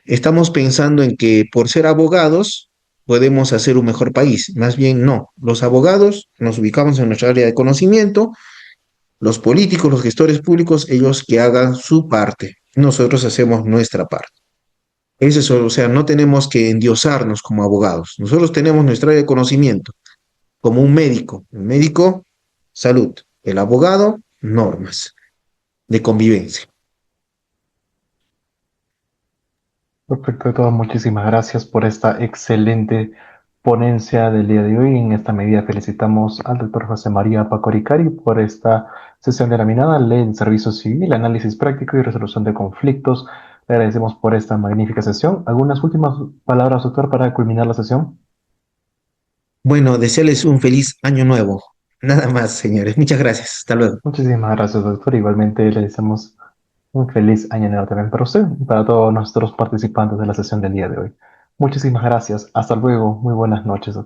Estamos pensando en que por ser abogados podemos hacer un mejor país. Más bien no. Los abogados nos ubicamos en nuestra área de conocimiento, los políticos, los gestores públicos, ellos que hagan su parte. Nosotros hacemos nuestra parte. Es eso, o sea, no tenemos que endiosarnos como abogados. Nosotros tenemos nuestra área de conocimiento, como un médico. El médico, salud. El abogado, normas de convivencia. Perfecto, todo. Muchísimas gracias por esta excelente ponencia del día de hoy. En esta medida felicitamos al doctor José María Pacoricari por esta sesión denominada Ley del Servicio Civil, Análisis Práctico y Resolución de Conflictos. Le agradecemos por esta magnífica sesión. ¿Algunas últimas palabras, doctor, para culminar la sesión? Bueno, desearles un feliz año nuevo. Nada más, señores. Muchas gracias. Hasta luego. Muchísimas gracias, doctor. Igualmente le deseamos un feliz año nuevo también para usted y para todos nuestros participantes de la sesión del día de hoy. Muchísimas gracias. Hasta luego. Muy buenas noches, doctor.